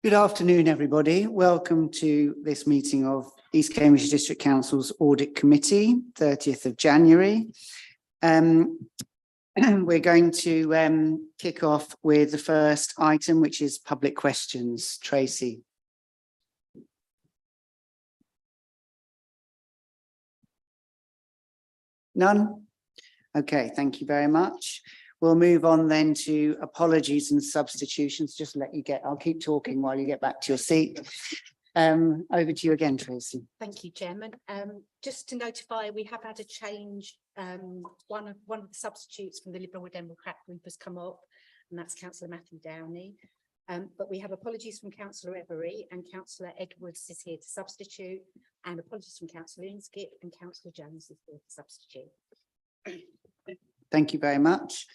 Good afternoon, everybody. Welcome to this meeting of East Cambridge District Council's Audit Committee, 30th of January. We're going to kick off with the first item, which is public questions. Tracy. None? Okay, thank you very much. We'll move on then to apologies and substitutions. Just let you I'll keep talking while you get back to your seat. Over to you again, Tracy. Thank you, Chairman. Just to notify, we have had a change. One of the substitutes from the Liberal Democrat group has come up, and that's Councillor Matthew Downey. But we have apologies from Councillor Every, and Councillor Edwards is here to substitute, and apologies from Councillor Inskip, and Councillor Jones is here to substitute. Thank you very much.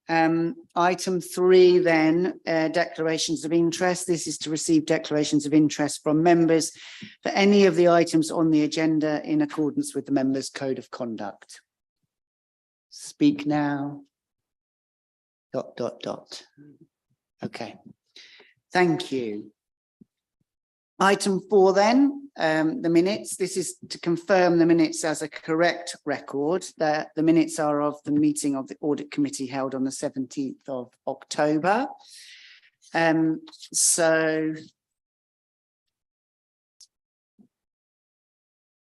Item 3 then, declarations of interest. This is to receive declarations of interest from members for any of the items on the agenda in accordance with the members' code of conduct. Speak now. ... Okay, thank you. Item 4 then, the minutes. This is to confirm the minutes as a correct record. That the minutes are of the meeting of the Audit Committee held on the 17th of October. I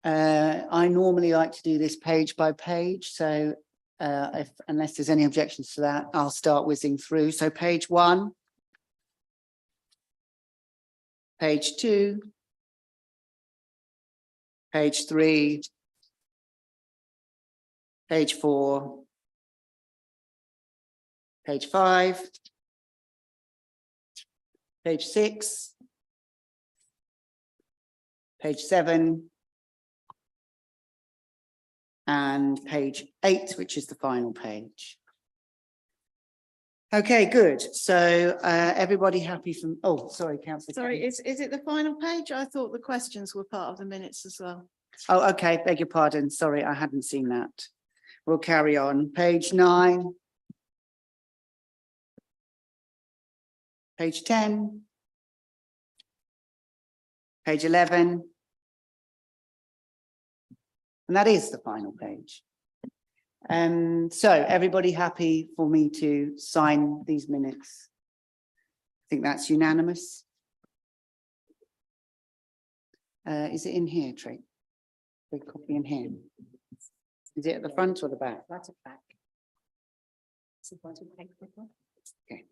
normally like to do this page by page. So unless there's any objections to that, I'll start whizzing through. So page 1. Page 2, page 3, page 4, page 5, page 6, page 7, and page 8, which is the final page. Okay, good. So everybody happy from, oh, sorry, Councillor. Sorry, is it the final page? I thought the questions were part of the minutes as well. Oh, okay, beg your pardon. Sorry, I hadn't seen that. We'll carry on. Page 9. Page 10. Page 11. And that is the final page. So everybody happy for me to sign these minutes? I think that's unanimous. Is it in here, Trey? Big copy in here. Is it at the front or the back? That's a back. Okay.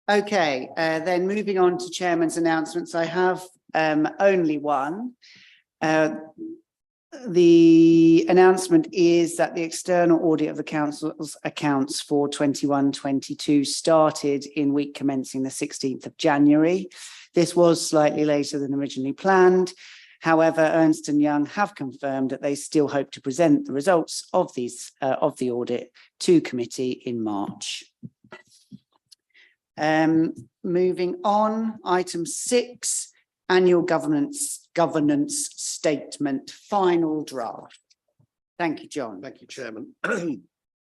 Okay, then moving on to Chairman's announcements. I have only one. The announcement is that the external audit of the council's accounts for 21-22 started in week commencing the 16th of January. This was slightly later than originally planned. However, Ernst & Young have confirmed that they still hope to present the results of these of the audit to committee in March. Moving on, item 6, annual governance statement, final draft. Thank you, John. Thank you, Chairman.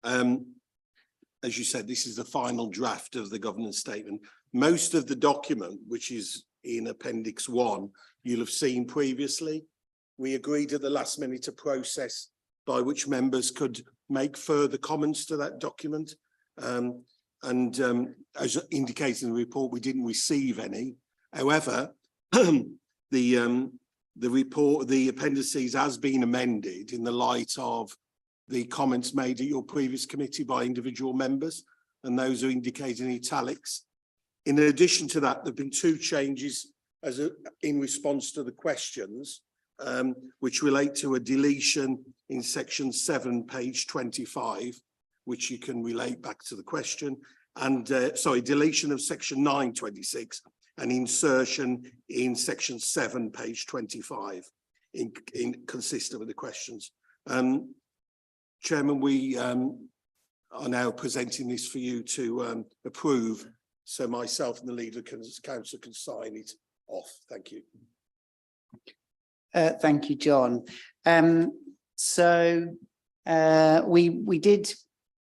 As you said, this is the final draft of the governance statement. Most of the document, which is in Appendix 1, you'll have seen previously. We agreed at the last minute a process by which members could make further comments to that document. As indicated in the report, we didn't receive any. However, the report, the appendices has been amended in the light of the comments made at your previous committee by individual members, and those are indicated in italics. In addition to that, there have been 2 changes in response to the questions, which relate to a deletion in section 7, page 25, which you can relate back to the question, and deletion of section 926 and insertion in section 7, page 25, consistent with the questions. Chairman, we are now presenting this for you to approve so myself and the leader of council can sign it off. Thank you. Thank you, John.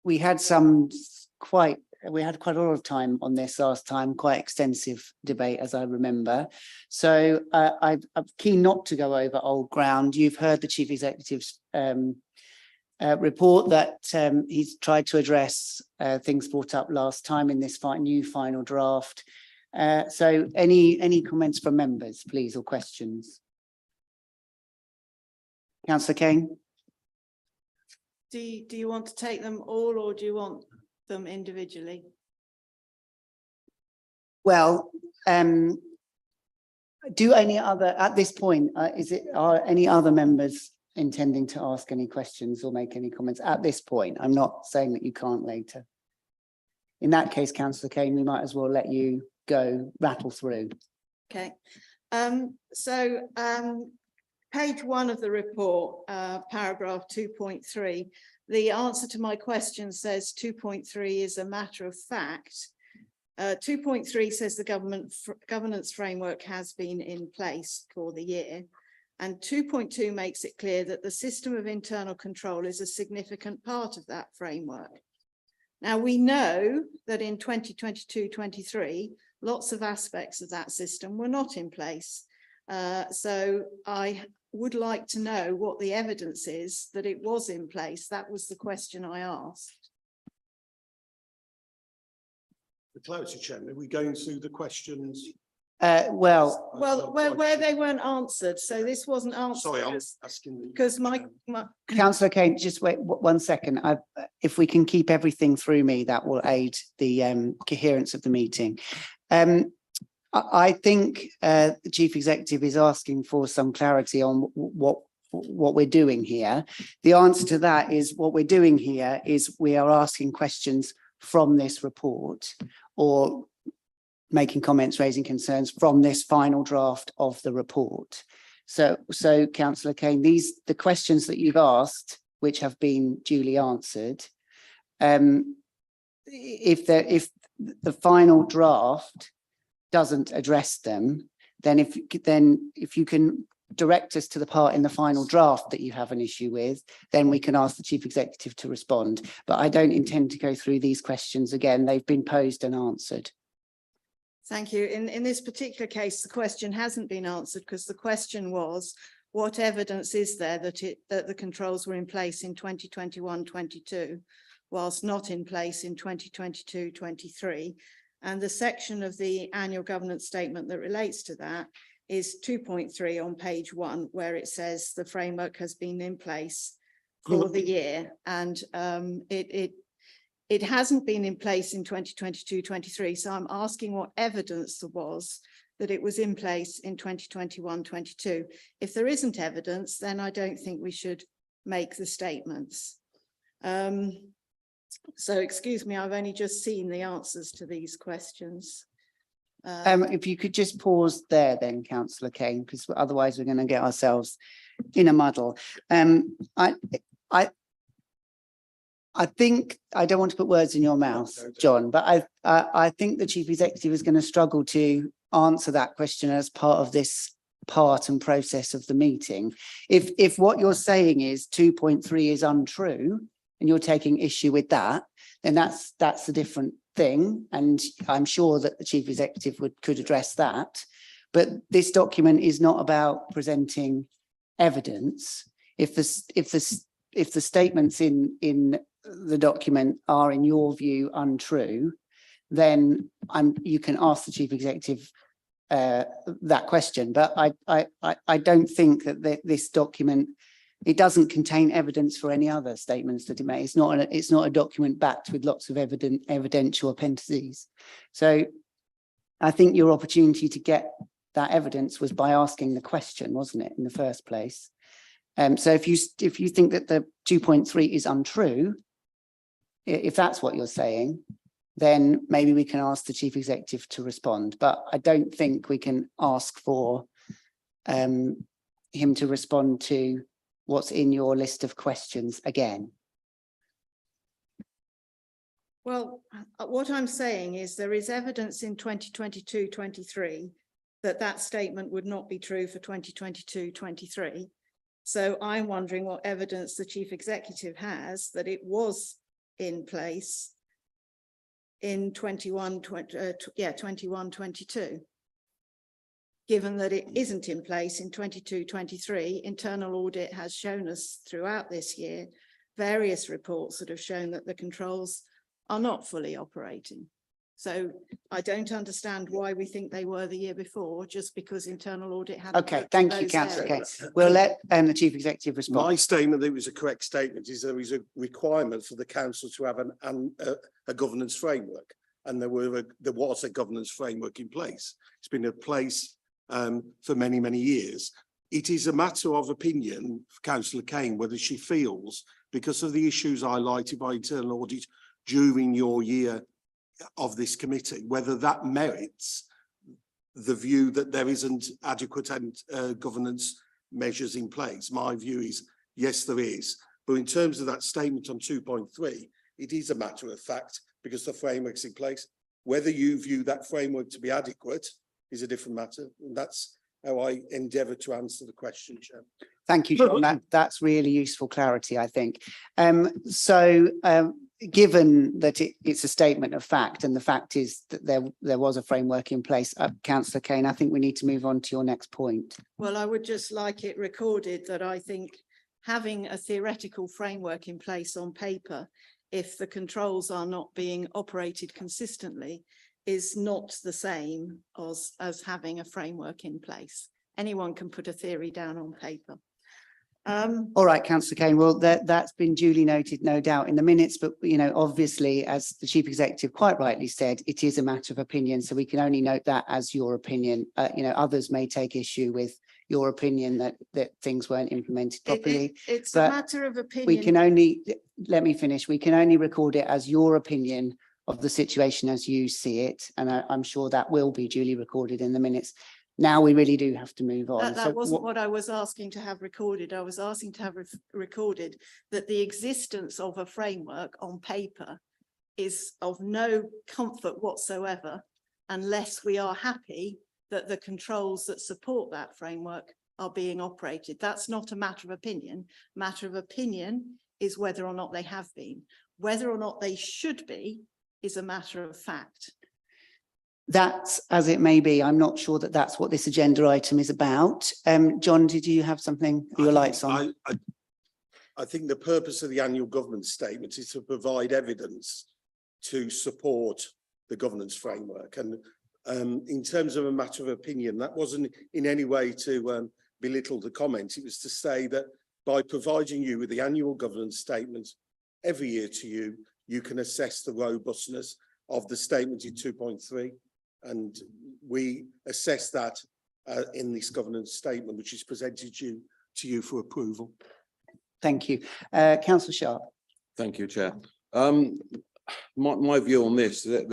We had quite a lot of time on this last time, quite extensive debate, as I remember. So I'm keen not to go over old ground. You've heard the Chief Executive's report that he's tried to address things brought up last time in this new final draft. So any comments from members, please, or questions? Councillor Kane? Do you want to take them all, or do you want them individually? Well, do any other, at this point, are any other members intending to ask any questions or make any comments at this point? I'm not saying that you can't later. In that case, Councillor Kane, we might as well let you go rattle through. Okay. Page 1 of the report, paragraph 2.3, the answer to my question says 2.3 is a matter of fact. 2.3 says the governance framework has been in place for the year. And 2.2 makes it clear that the system of internal control is a significant part of that framework. Now, we know that in 2022-23, lots of aspects of that system were not in place. So I would like to know what the evidence is that it was in place. That was the question I asked. The Clerk, Chairman, are we going through the questions? Where they weren't answered. So this wasn't answered. Sorry, I'm asking. Because my Councillor Kane, just wait 1 second. If we can keep everything through me, that will aid the coherence of the meeting. I think the Chief Executive is asking for some clarity on what we're doing here. The answer to that is what we're doing here is we are asking questions from this report or making comments, raising concerns from this final draft of the report. So Councillor Kane, the questions that you've asked, which have been duly answered, if the final draft doesn't address them, then if you can direct us to the part in the final draft that you have an issue with, then we can ask the Chief Executive to respond. But I don't intend to go through these questions again. They've been posed and answered. Thank you. In this particular case, the question hasn't been answered because the question was, what evidence is there that the controls were in place in 2021-22, whilst not in place in 2022-23? And the section of the annual governance statement that relates to that is 2.3 on page 1, where it says the framework has been in place for the year. And it hasn't been in place in 2022-23. So I'm asking what evidence there was that it was in place in 2021-22. If there isn't evidence, then I don't think we should make the statements. So excuse me, I've only just seen the answers to these questions. If you could just pause there then, Councillor Kane, because otherwise we're going to get ourselves in a muddle. I think, I don't want to put words in your mouth, John, but I think the Chief Executive is going to struggle to answer that question as part of this part and process of the meeting. If what you're saying is 2.3 is untrue and you're taking issue with that, then that's a different thing. And I'm sure that the Chief Executive could address that. But this document is not about presenting evidence. If the statements in the document are, in your view, untrue, then you can ask the Chief Executive that question. But I don't think that this document, it doesn't contain evidence for any other statements that it made. It's not a document backed with lots of evidential appendices. So I think your opportunity to get that evidence was by asking the question, wasn't it, in the first place? So if you think that the 2.3 is untrue, if that's what you're saying, then maybe we can ask the Chief Executive to respond. But I don't think we can ask for him to respond to what's in your list of questions again. Well, what I'm saying is there is evidence in 2022-23 that that statement would not be true for 2022-23. So I'm wondering what evidence the chief executive has that it was in place in 21-22. Given that it isn't in place in 22-23, internal audit has shown us throughout this year various reports that have shown that the controls are not fully operating. So I don't understand why we think they were the year before, just because internal audit had. Okay, thank you, councillor Kane. We'll let the chief executive respond. My statement that it was a correct statement is there is a requirement for the council to have a governance framework, and there was a governance framework in place. It's been in place for many, many years. It is a matter of opinion for Councillor Kane whether she feels, because of the issues highlighted by internal audit during your year of this committee, whether that merits the view that there isn't adequate governance measures in place. My view is yes, there is. But in terms of that statement on 2.3, it is a matter of fact because the framework's in place. Whether you view that framework to be adequate is a different matter. And that's how I endeavour to answer the question, Chair. Thank you, John. That's really useful clarity, I think. Given that it's a statement of fact, and the fact is that there was a framework in place, Councillor Kane, I think we need to move on to your next point. Well, I would just like it recorded that I think having a theoretical framework in place on paper, if the controls are not being operated consistently, is not the same as having a framework in place. Anyone can put a theory down on paper. All right, Councillor Kane, well, that's been duly noted, no doubt, in the minutes, but, you know, obviously, as the chief executive quite rightly said, it is a matter of opinion, so we can only note that as your opinion. You know, others may take issue with your opinion that things weren't implemented properly. It's a matter of opinion. We can only, let me finish, we can only record it as your opinion of the situation as you see it, and I'm sure that will be duly recorded in the minutes. Now we really do have to move on. That wasn't what I was asking to have recorded. I was asking to have recorded that the existence of a framework on paper is of no comfort whatsoever unless we are happy that the controls that support that framework are being operated. That's not a matter of opinion. Matter of opinion is whether or not they have been. Whether or not they should be is a matter of fact. That's as it may be. I'm not sure that that's what this agenda item is about. John, did you have something? Your lights on. I think the purpose of the annual governance statement is to provide evidence to support the governance framework. And in terms of a matter of opinion, that wasn't in any way to belittle the comment. It was to say that by providing you with the annual governance statement every year to you, you can assess the robustness of the statement in 2.3. And we assess that in this governance statement, which is presented to you for approval. Thank you. Councillor Sharp. Thank you, Chair. My view on this is that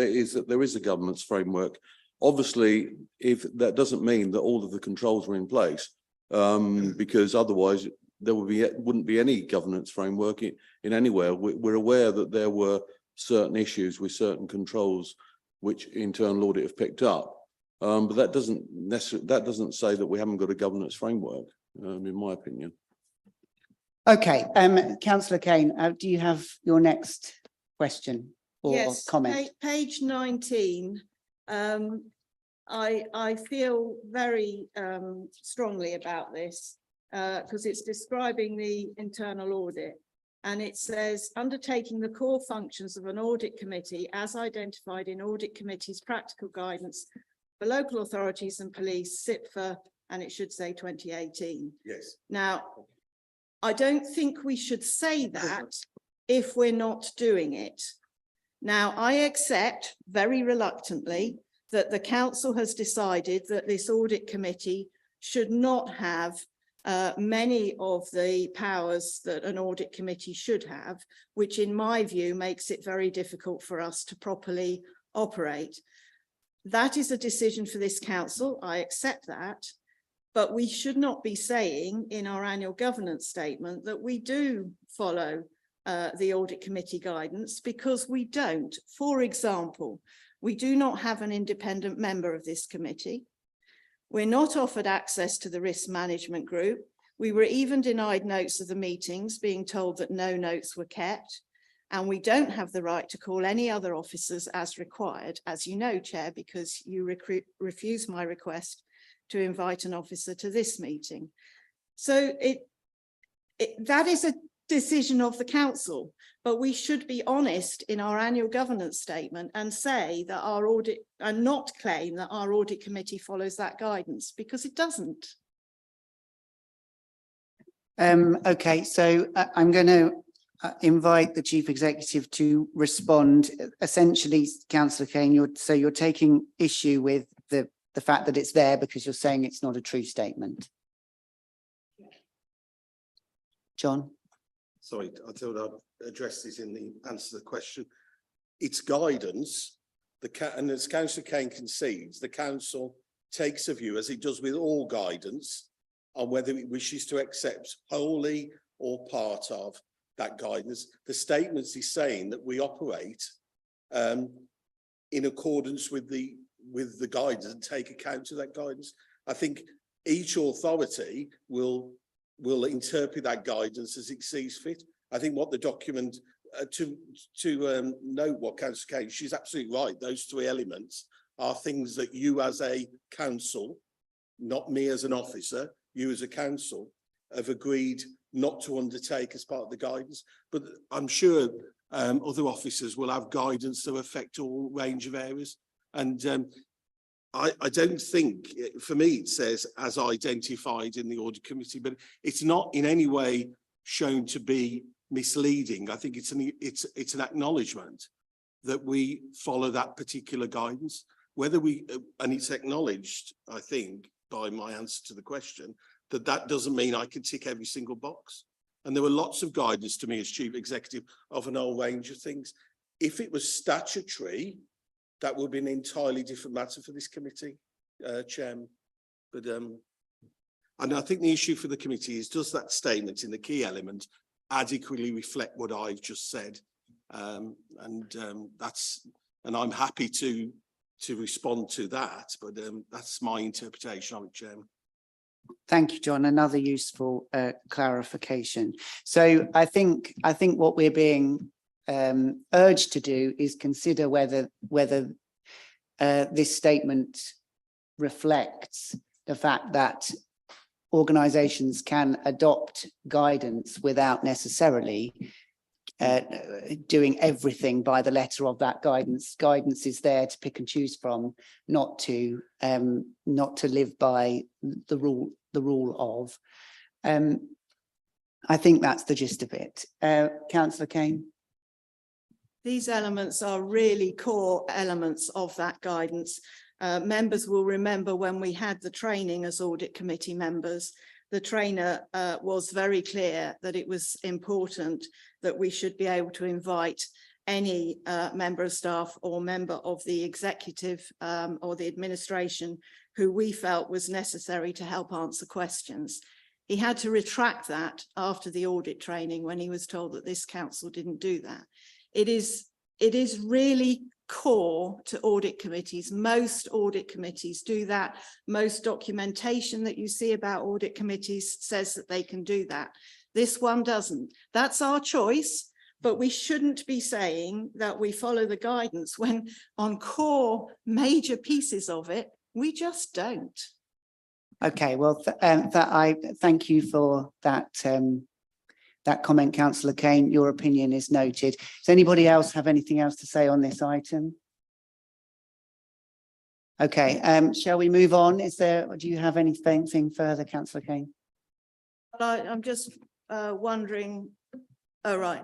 there is a governance framework. Obviously, if that doesn't mean that all of the controls are in place, because otherwise there wouldn't be any governance framework in anywhere. We're aware that there were certain issues with certain controls which internal audit have picked up, but that doesn't say that we haven't got a governance framework, in my opinion. Okay, Councillor Kane, do you have your next question or comment? Page 19. I feel very strongly about this because it's describing the internal audit. And it says, undertaking the core functions of an audit committee as identified in audit committee's practical guidance for local authorities and police, SIPFA, and it should say 2018. Yes. Now, I don't think we should say that if we're not doing it. Now, I accept very reluctantly that the council has decided that this audit committee should not have many of the powers that an audit committee should have, which in my view makes it very difficult for us to properly operate. That is a decision for this council. I accept that, but we should not be saying in our annual governance statement that we do follow the audit committee guidance because we don't. For example, we do not have an independent member of this committee. We're not offered access to the risk management group. We were even denied notes of the meetings, being told that no notes were kept. And we don't have the right to call any other officers as required, as you know, Chair, because you refused my request to invite an officer to this meeting. So that is a decision of the council, but we should be honest in our annual governance statement and say that our audit, and not claim that our audit committee follows that guidance, because it doesn't. Okay, so I'm going to invite the Chief Executive to respond. Essentially, Councillor Kane, you're taking issue with the fact that it's there because you're saying it's not a true statement. John? Sorry, I thought I'd address this in the answer to the question. It's guidance. And as Councillor Kane concedes, the council takes a view, as it does with all guidance, on whether it wishes to accept wholly or part of that guidance. The statement is saying that we operate in accordance with the guidance and take account of that guidance. I think each authority will interpret that guidance as it sees fit. I think what the document, to note what Councillor Kane, she's absolutely right. Those three elements are things that you as a council, not me as an officer, you as a council have agreed not to undertake as part of the guidance. But I'm sure other officers will have guidance that affect all range of areas. And I don't think, for me, it says as identified in the audit committee, but it's not in any way shown to be misleading. I think it's an acknowledgement that we follow that particular guidance. Whether we, and it's acknowledged, I think, by my answer to the question, that doesn't mean I can tick every single box. And there were lots of guidance to me as Chief Executive of an whole range of things. If it was statutory, that would be an entirely different matter for this committee, Chairman. But and I think the issue for the committee is, does that statement in the key element adequately reflect what I've just said? And I'm happy to respond to that, but that's my interpretation of it, Chairman. Thank you, John. Another useful clarification. So I think what we're being urged to do is consider whether this statement reflects the fact that organisations can adopt guidance without necessarily doing everything by the letter of that guidance. Guidance is there to pick and choose from, not to live by the rule of. I think that's the gist of it. Councillor Kane. These elements are really core elements of that guidance. Members will remember when we had the training as audit committee members, the trainer was very clear that it was important that we should be able to invite any member of staff or member of the executive or the administration who we felt was necessary to help answer questions. He had to retract that after the audit training when he was told that this council didn't do that. It is really core to audit committees. Most audit committees do that. Most documentation that you see about audit committees says that they can do that. This one doesn't. That's our choice, but we shouldn't be saying that we follow the guidance when on core major pieces of it, we just don't. Okay, well, I thank you for that that comment, Councillor Kane. Your opinion is noted. Does anybody else have anything else to say on this item? Okay, shall we move on? Do you have anything further, Councillor Kane? I'm just wondering. Oh, right.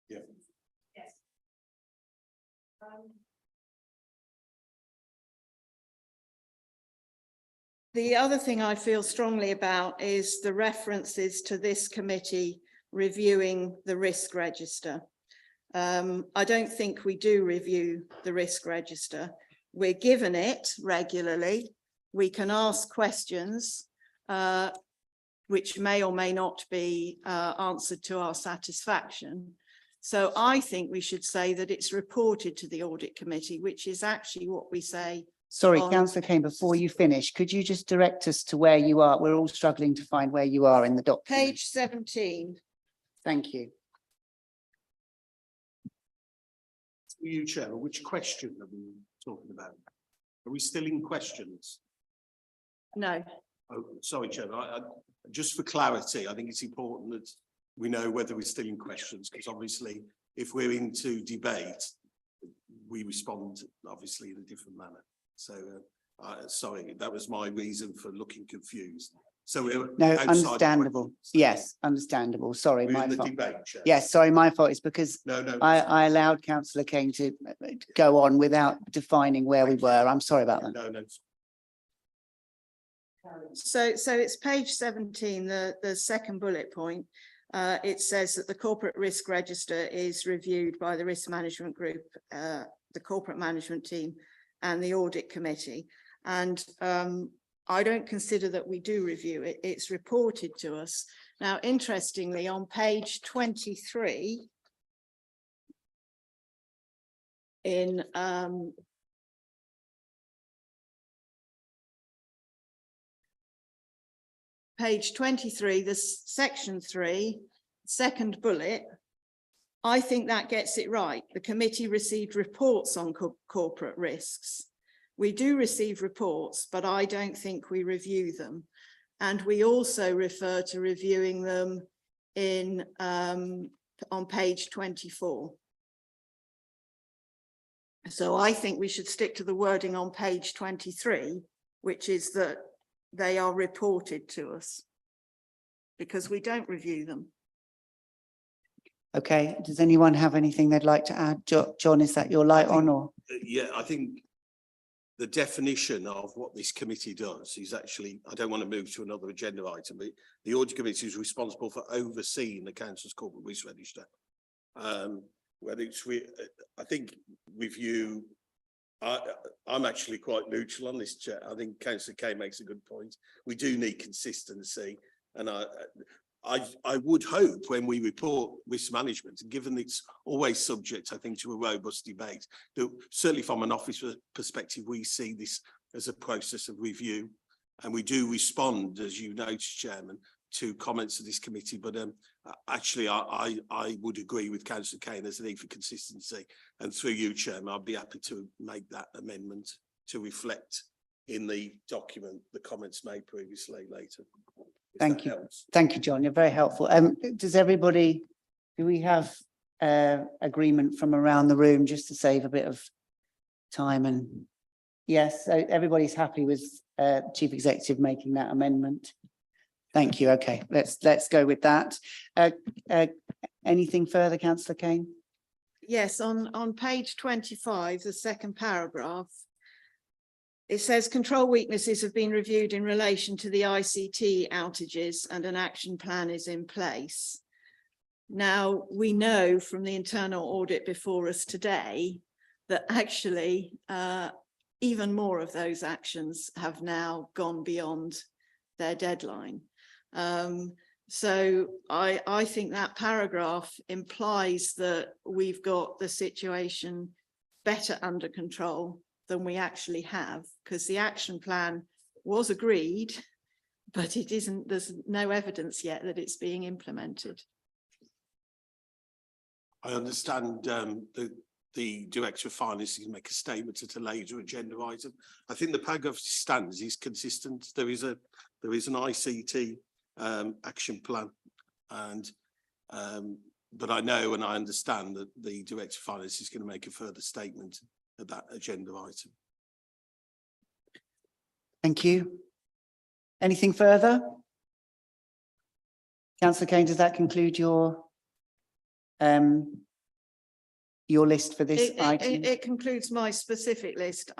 Yeah. Yes. The other thing I feel strongly about is the references to this committee reviewing the risk register. I don't think we do review the risk register. We're given it regularly. We can ask questions which may or may not be answered to our satisfaction. So I think we should say that it's reported to the audit committee, which is actually what we say. Sorry, on- councillor Kane, before you finish, could you just direct us to where you are? We're all struggling to find where you are in the document. Page 17. Thank you. Through you, Chairman, which question are we talking about? Are we still in questions? No, Oh, sorry, Chairman, just for clarity, I think it's important that we know whether we're still in questions, because obviously if we're into debate, we respond obviously in a different manner. So, sorry, that was my reason for looking confused. So we're No, outside the understandable. questions. Yes, understandable. Sorry, We're my in the fault. debate, Chair. Yes, sorry, my fault. It's because No, no. I allowed councillor Kane to go on without defining where we were. I'm sorry about that. No, no. so it's page 17, the second bullet point. It says that the corporate risk register is reviewed by the risk management group, the corporate management team and the audit committee. And I don't consider that we do review it. It's reported to us. Now, interestingly, on page 23, in page 23, this section 3, second bullet, I think that gets it right. The committee received reports on corporate risks. We do receive reports, but I don't think we review them. And we also refer to reviewing them in on page 24. So I think we should stick to the wording on page 23, which is that they are reported to us, because we don't review them. Okay, does anyone have anything they'd like to add? John, is that your light on or? Yeah, I think the definition of what this committee does is actually, I don't want to move to another agenda item, but the audit committee is responsible for overseeing the council's corporate risk register. Whether it's, I think review, I'm actually quite neutral on this, Chair. I think Councillor Kay makes a good point. We do need consistency, and I would hope when we report risk management, and given it's always subject, I think, to a robust debate, that certainly from an office perspective, we see this as a process of review, and we do respond, as you noticed, Chairman, to comments of this committee. But actually, I would agree with Councillor Kane. There's a need for consistency, and through you, Chairman, I'd be happy to make that amendment to reflect in the document the comments made previously later. Thank you. Thank you, John. You're very helpful. Do we have agreement from around the room just to save a bit of time? And yes, so everybody's happy with Chief Executive making that amendment. Thank you. Okay, let's go with that. Anything further, Councillor Kane? Yes, on page 25, the second paragraph, it says control weaknesses have been reviewed in relation to the ICT outages and an action plan is in place. Now, we know from the internal audit before us today that actually even more of those actions have now gone beyond their deadline. So I think that paragraph implies that we've got the situation better under control than we actually have, because the action plan was agreed, but it isn't, there's no evidence yet that it's being implemented. I understand the Director of Finance can make a statement at a later agenda item. I think the paragraph stands is consistent. There is an ICT action plan, and but I know and I understand that the Director of Finance is going to make a further statement at that agenda item. Thank you. Anything further? Councillor Kane, does that conclude your list for this item? It concludes my specific list.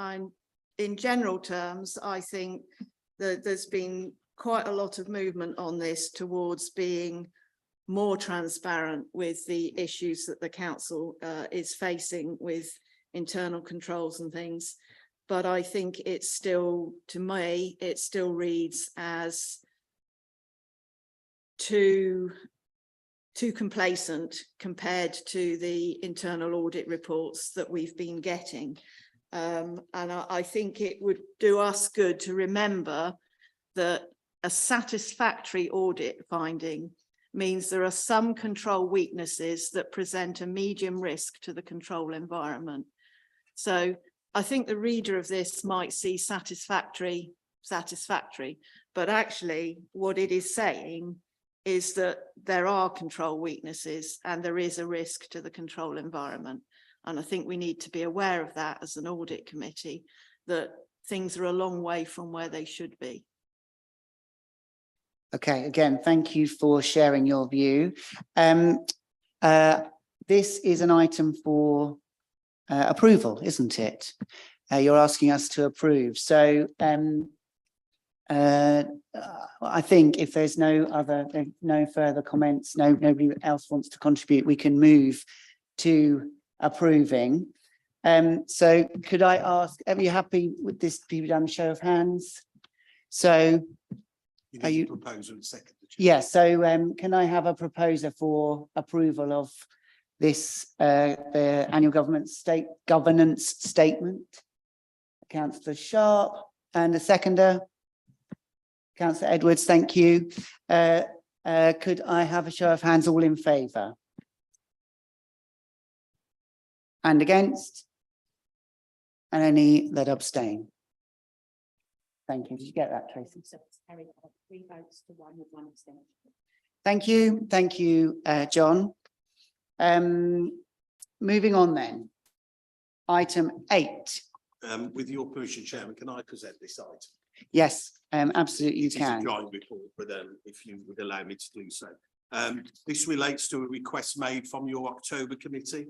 In general terms, I think that there's been quite a lot of movement on this towards being more transparent with the issues that the council is facing with internal controls and things. But I think it's still, to me, it still reads as too too complacent compared to the internal audit reports that we've been getting. And I think it would do us good to remember that a satisfactory audit finding means there are some control weaknesses that present a medium risk to the control environment. So I think the reader of this might see satisfactory, but actually what it is saying is that there are control weaknesses and there is a risk to the control environment. And I think we need to be aware of that as an audit committee, that things are a long way from where they should be. Okay, again, thank you for sharing your view. This is an item for approval, isn't it? You're asking us to approve. So I think if there's no further comments, nobody else wants to contribute, we can move to approving. So could I ask, are you happy with this to be done show of hands? So Are you proposal and second? yes, so can I have a proposer for approval of this the annual governance statement? Councillor Sharp, and a seconder. Councillor Edwards, thank you. Could I have a show of hands, all in favour? And against? And any that abstain? Thank you. Did you get that, Tracy? So it's carried out 3 votes to 1 with 1 abstention. Thank you, John. Moving on then. Item 8. With your permission, Chairman, can I present this item? Yes, absolutely you It is a can. joint report, but if you would allow me to do so. This relates to a request made from your October committee.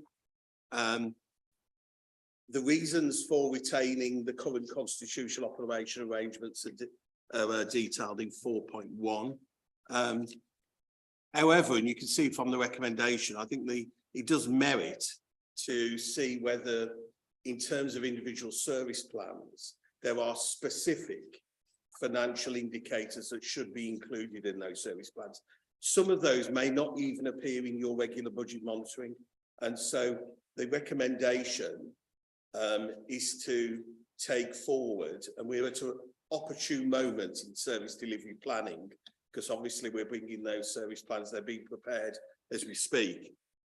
The reasons for retaining the current constitutional operation arrangements are detailed in 4.1. However, and you can see from the recommendation, I think it does merit to see whether, in terms of individual service plans, there are specific financial indicators that should be included in those service plans. Some of those may not even appear in your regular budget monitoring. And so the recommendation is to take forward, and we're at an opportune moment in service delivery planning, because obviously we're bringing those service plans, they're being prepared as we speak.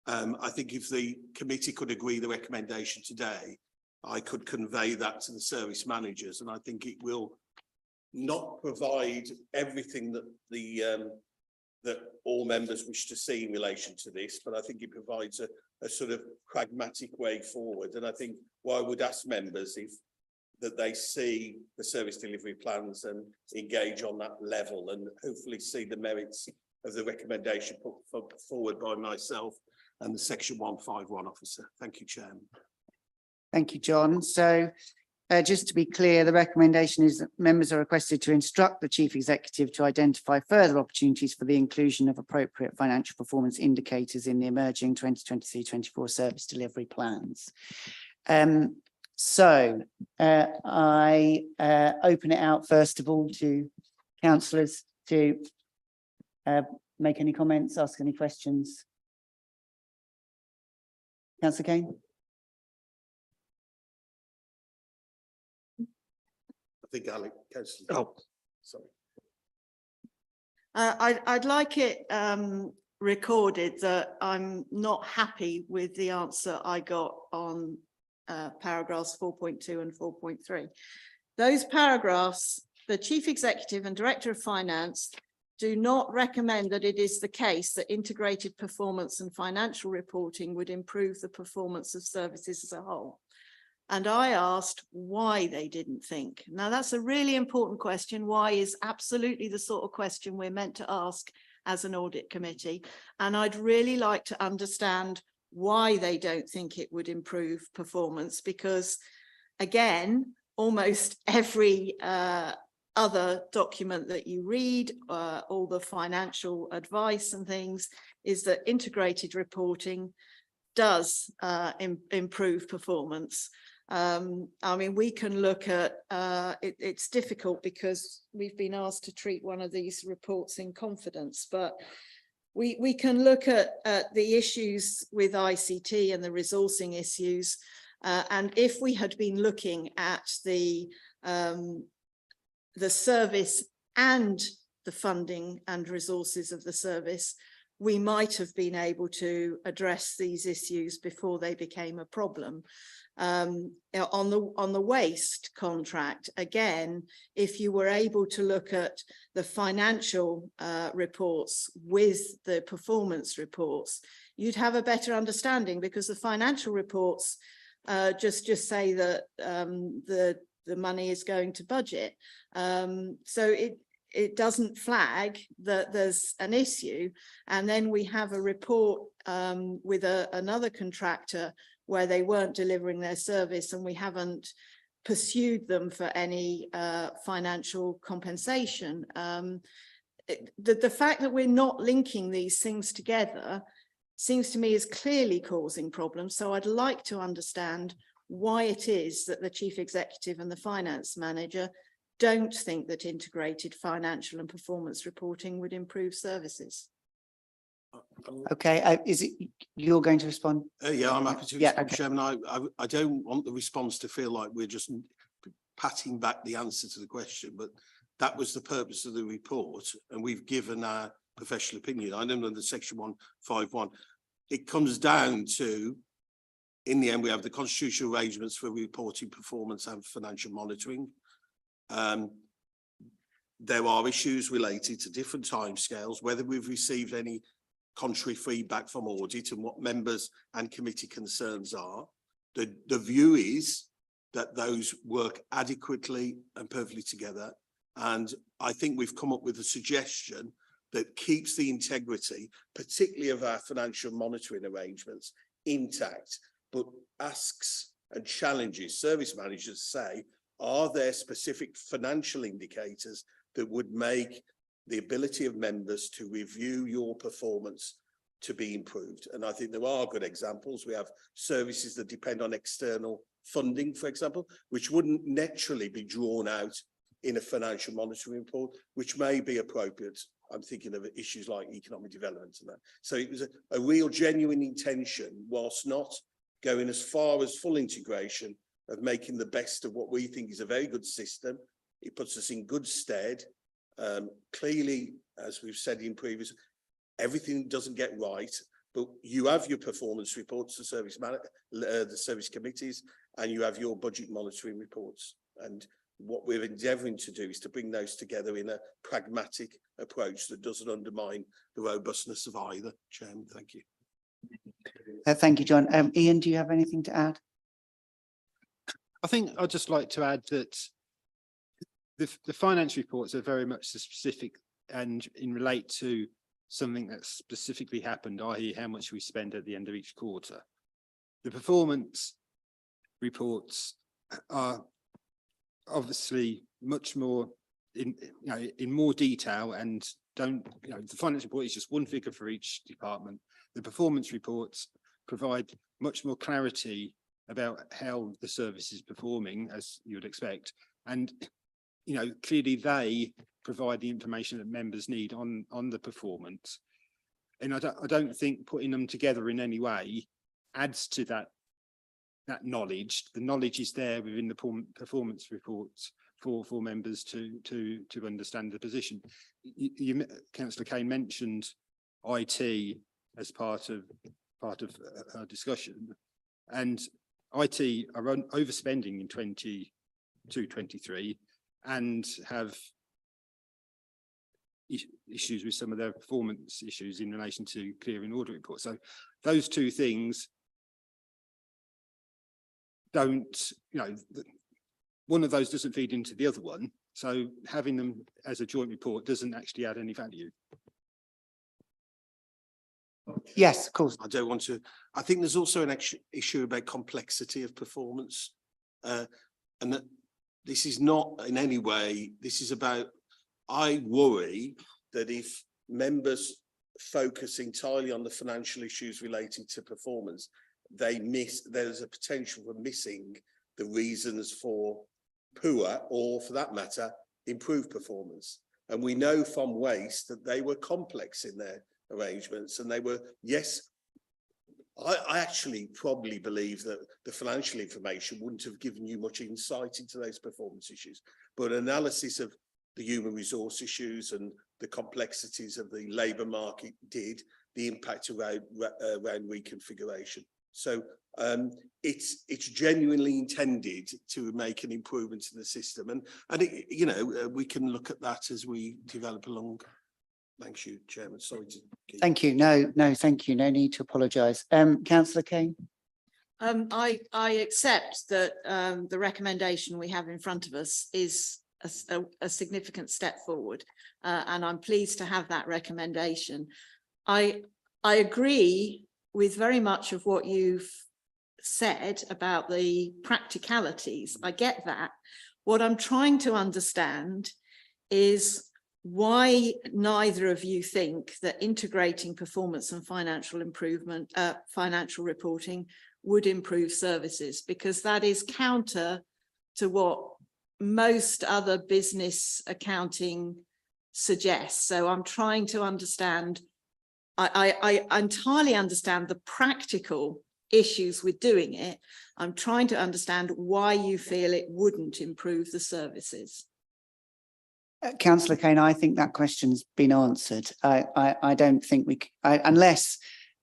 I think if the committee could agree the recommendation today, I could convey that to the service managers, and I think it will not provide everything that that all members wish to see in relation to this, but I think it provides a sort of pragmatic way forward. And I think what I would ask members that they see the service delivery plans and engage on that level, and hopefully see the merits of the recommendation put forward by myself and the Section 151 officer. Thank you, Chairman. Thank you, John. So just to be clear, the recommendation is that members are requested to instruct the Chief Executive to identify further opportunities for the inclusion of appropriate financial performance indicators in the emerging 2023-24 service delivery plans. So I open it out first of all to councillors to make any comments, ask any questions. Councillor Kane. I think Alec, oh, sorry. I'd like it recorded that I'm not happy with the answer I got on paragraphs 4.2 and 4.3. Those paragraphs, the Chief Executive and Director of Finance do not recommend that it is the case that integrated performance and financial reporting would improve the performance of services as a whole. And I asked why they didn't think. Now, that's a really important question. Why is absolutely the sort of question we're meant to ask as an audit committee. And I'd really like to understand why they don't think it would improve performance, because again, almost every other document that you read, all the financial advice and things, is that integrated reporting does improve performance. I mean, we can look at, it's difficult because we've been asked to treat one of these reports in confidence, but we can look at the issues with ICT and the resourcing issues. And if we had been looking at the service and the funding and resources of the service, we might have been able to address these issues before they became a problem. On the waste contract, again, if you were able to look at the financial reports with the performance reports, you'd have a better understanding, because the financial reports just say that the money is going to budget. So it doesn't flag that there's an issue. And then we have a report with another contractor where they weren't delivering their service, and we haven't pursued them for any financial compensation. The fact that we're not linking these things together seems to me is clearly causing problems. So I'd like to understand why it is that the chief executive and the finance manager don't think that integrated financial and performance reporting would improve services. Okay, is it you're going to respond? Yeah, I'm happy to Yeah, respond, okay. Chairman. I don't want the response to feel like we're just patting back the answer to the question, but that was the purpose of the report, and we've given our professional opinion. I know under section 151, it comes down to, in the end, we have the constitutional arrangements for reporting performance and financial monitoring. There are issues related to different timescales, whether we've received any contrary feedback from audit and what members and committee concerns are. The view is that those work adequately and perfectly together. And I think we've come up with a suggestion that keeps the integrity, particularly of our financial monitoring arrangements, intact, but asks and challenges service managers to say, are there specific financial indicators that would make the ability of members to review your performance to be improved? And I think there are good examples. We have services that depend on external funding, for example, which wouldn't naturally be drawn out in a financial monitoring report, which may be appropriate. I'm thinking of issues like economic development and that. So it was a real genuine intention, whilst not going as far as full integration, of making the best of what we think is a very good system. It puts us in good stead. Clearly, as we've said in previous, everything doesn't get right, but you have your performance reports, the service committees, and you have your budget monitoring reports. And what we're endeavouring to do is to bring those together in a pragmatic approach that doesn't undermine the robustness of either. Chairman, thank you. Thank you, John. Ian, do you have anything to add? I think I'd just like to add that the finance reports are very much specific and relate to something that specifically happened, i.e. how much we spend at the end of each quarter. The performance reports are obviously much more in more detail, and don't, the finance report is just one figure for each department. The performance reports provide much more clarity about how the service is performing, as you would expect. And, clearly they provide the information that members need on the performance. And I don't think putting them together in any way adds to that knowledge. The knowledge is there within the performance reports for members to understand the position. Councillor Kane mentioned IT as part of our discussion, and IT are overspending in 22-23 and have issues with some of their performance issues in relation to clearing audit reports. So those two things don't, one of those doesn't feed into the other one. So having them as a joint report doesn't actually add any value. Yes, of course. I don't want to. I think there's also an issue about complexity of performance, and that this is not in any way. This is about. I worry that if members focus entirely on the financial issues related to performance, there's a potential for missing the reasons for poor, or for that matter, improved performance. And we know from waste that they were complex in their arrangements, and they were, yes, I actually probably believe that the financial information wouldn't have given you much insight into those performance issues, but analysis of the human resource issues and the complexities of the labour market did, the impact around reconfiguration. So it's genuinely intended to make an improvement in the system, and it, you know, we can look at that as we develop along. Thank you, Chairman. Sorry to keep... Thank you. No, thank you. No need to apologise. Councillor Kane. I accept that the recommendation we have in front of us is a significant step forward, and I'm pleased to have that recommendation. I agree with very much of what you've said about the practicalities. I get that. What I'm trying to understand is why neither of you think that integrating performance and financial improvement, financial reporting would improve services, because that is counter to what most other business accounting suggests. So I'm trying to understand, I entirely understand the practical issues with doing it. I'm trying to understand why you feel it wouldn't improve the services. Councillor Kane, I think that question's been answered. I don't think we, unless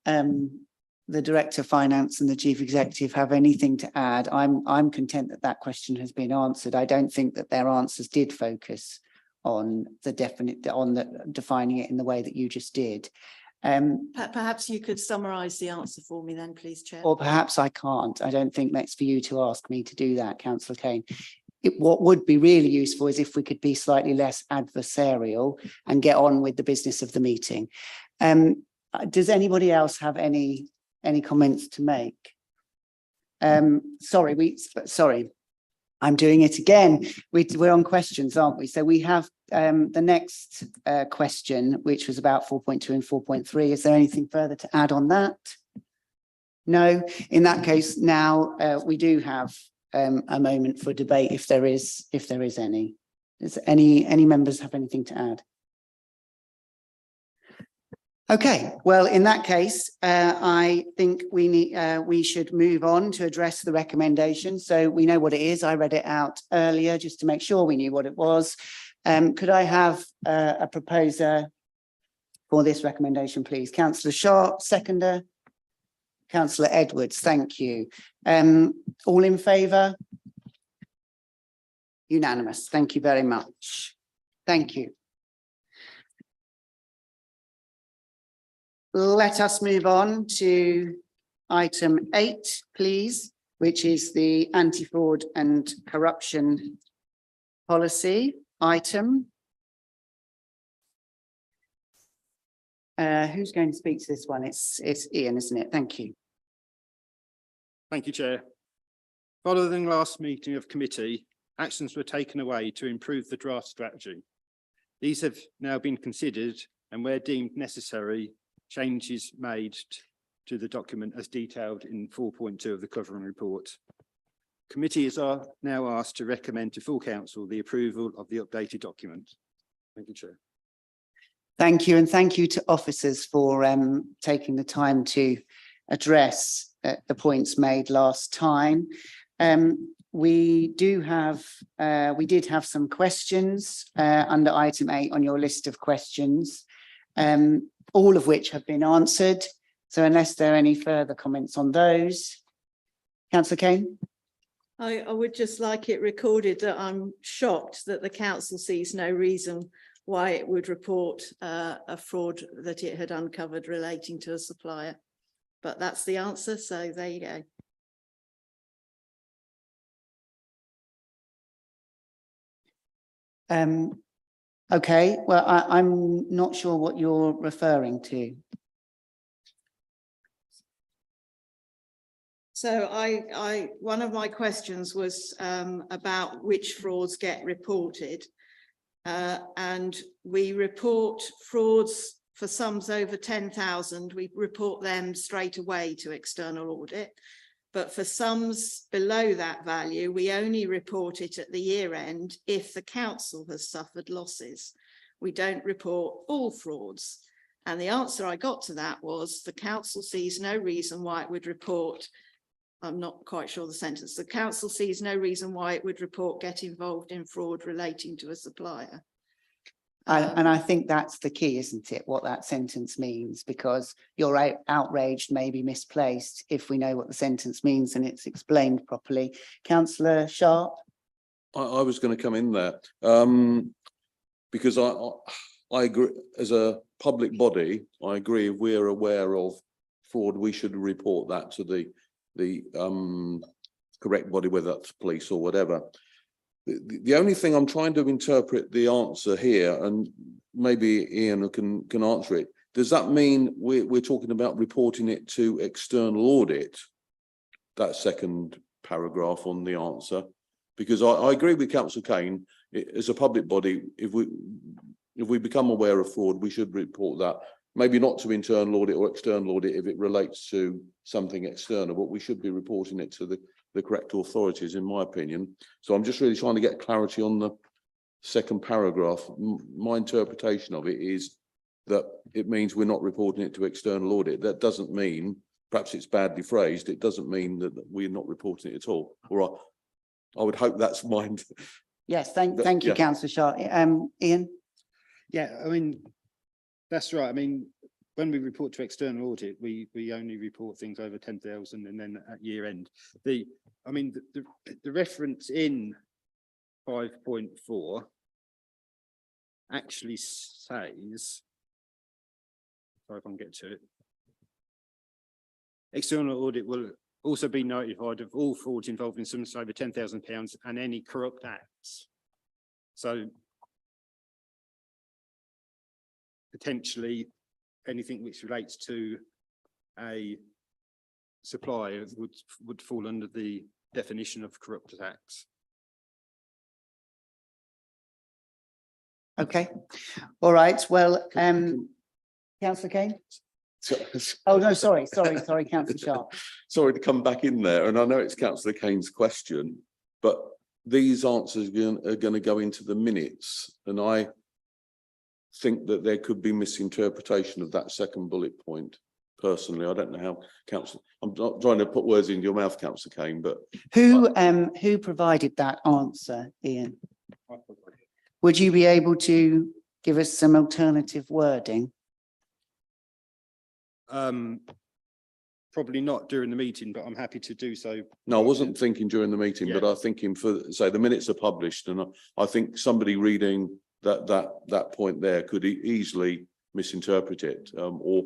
the Director of Finance and the Chief Executive have anything to add, I'm content that that question has been answered. I don't think that their answers did focus on the defining it in the way that you just did. Perhaps you could summarise the answer for me then, please, Chair. Or perhaps I can't. I don't think that's for you to ask me to do that, Councillor Kane. What would be really useful is if we could be slightly less adversarial and get on with the business of the meeting. Does anybody else have any comments to make? Sorry, I'm doing it again. We're on questions, aren't we? So we have the next question, which was about 4.2 and 4.3. Is there anything further to add on that? No. In that case, now we do have a moment for debate, if there is any. Does any members have anything to add? Okay, well, in that case, I think we should move on to address the recommendation. So we know what it is. I read it out earlier just to make sure we knew what it was. Could I have a proposer for this recommendation, please? Councillor Sharp, seconder. Councillor Edwards, thank you. All in favour? Unanimous. Thank you very much. Thank you. Let us move on to item 8, please, which is the anti-fraud and corruption policy item. Who's going to speak to this one? It's Ian, isn't it? Thank you. Thank you, Chair. Following last meeting of committee, actions were taken away to improve the draft strategy. These have now been considered, and where deemed necessary, changes made to the document as detailed in 4.2 of the covering report. Committees are now asked to recommend to full council the approval of the updated document. Thank you, Chair. Thank you, and thank you to officers for taking the time to address the points made last time. We did have some questions under item 8 on your list of questions, all of which have been answered. So unless there are any further comments on those, Councillor Kane. I would just like it recorded that I'm shocked that the council sees no reason why it would report a fraud that it had uncovered relating to a supplier. But that's the answer, so there you go. Okay, well, I'm not sure what you're referring to. So one of my questions was about which frauds get reported. And we report frauds for sums over 10,000, we report them straight away to external audit. But for sums below that value, we only report it at the year end if the council has suffered losses. We don't report all frauds. And the answer I got to that was the council sees no reason why it would report. I'm not quite sure the sentence. The council sees no reason why it would report get involved in fraud relating to a supplier. And I think that's the key, isn't it? What that sentence means, because your outraged may be misplaced if we know what the sentence means and it's explained properly. Councillor Sharp? I was going to come in there because I agree, as a public body, I agree if we're aware of fraud, we should report that to the correct body, whether that's police or whatever. The only thing I'm trying to interpret the answer here, and maybe Ian can answer it, does that mean we're talking about reporting it to external audit? That second paragraph on the answer, because I agree with Councillor Kane, as a public body, if we become aware of fraud, we should report that. Maybe not to internal audit or external audit if it relates to something external, but we should be reporting it to the correct authorities, in my opinion. So I'm just really trying to get clarity on the second paragraph. My interpretation of it is that it means we're not reporting it to external audit. That doesn't mean, perhaps it's badly phrased, it doesn't mean that we're not reporting it at all. Or I would hope that's mine. Yes, thank you, yeah. Councillor Sharp. Ian? Yeah, I mean, that's right. I mean, when we report to external audit, we only report things over 10,000 and then at year end. The reference in 5.4 actually says, sorry if I can get to it, external audit will also be notified of all frauds involving sums over £10,000 and any corrupt acts. So potentially anything which relates to a supplier would fall under the definition of corrupt acts. Okay, all right, well, Councillor Kane? Oh, no, sorry, Councillor Sharp. Sorry to come back in there, and I know it's Councillor Kane's question, but these answers are going to go into the minutes, and I think that there could be misinterpretation of that second bullet point. Personally, I don't know how Councillor, I'm not trying to put words into your mouth, Councillor Kane, but Who provided that answer, Ian? Would you be able to give us some alternative wording? Probably not during the meeting, but I'm happy to do so. no, I wasn't thinking during the meeting, but I'm thinking for, say, the minutes are published, and I think somebody reading that point there could easily misinterpret it or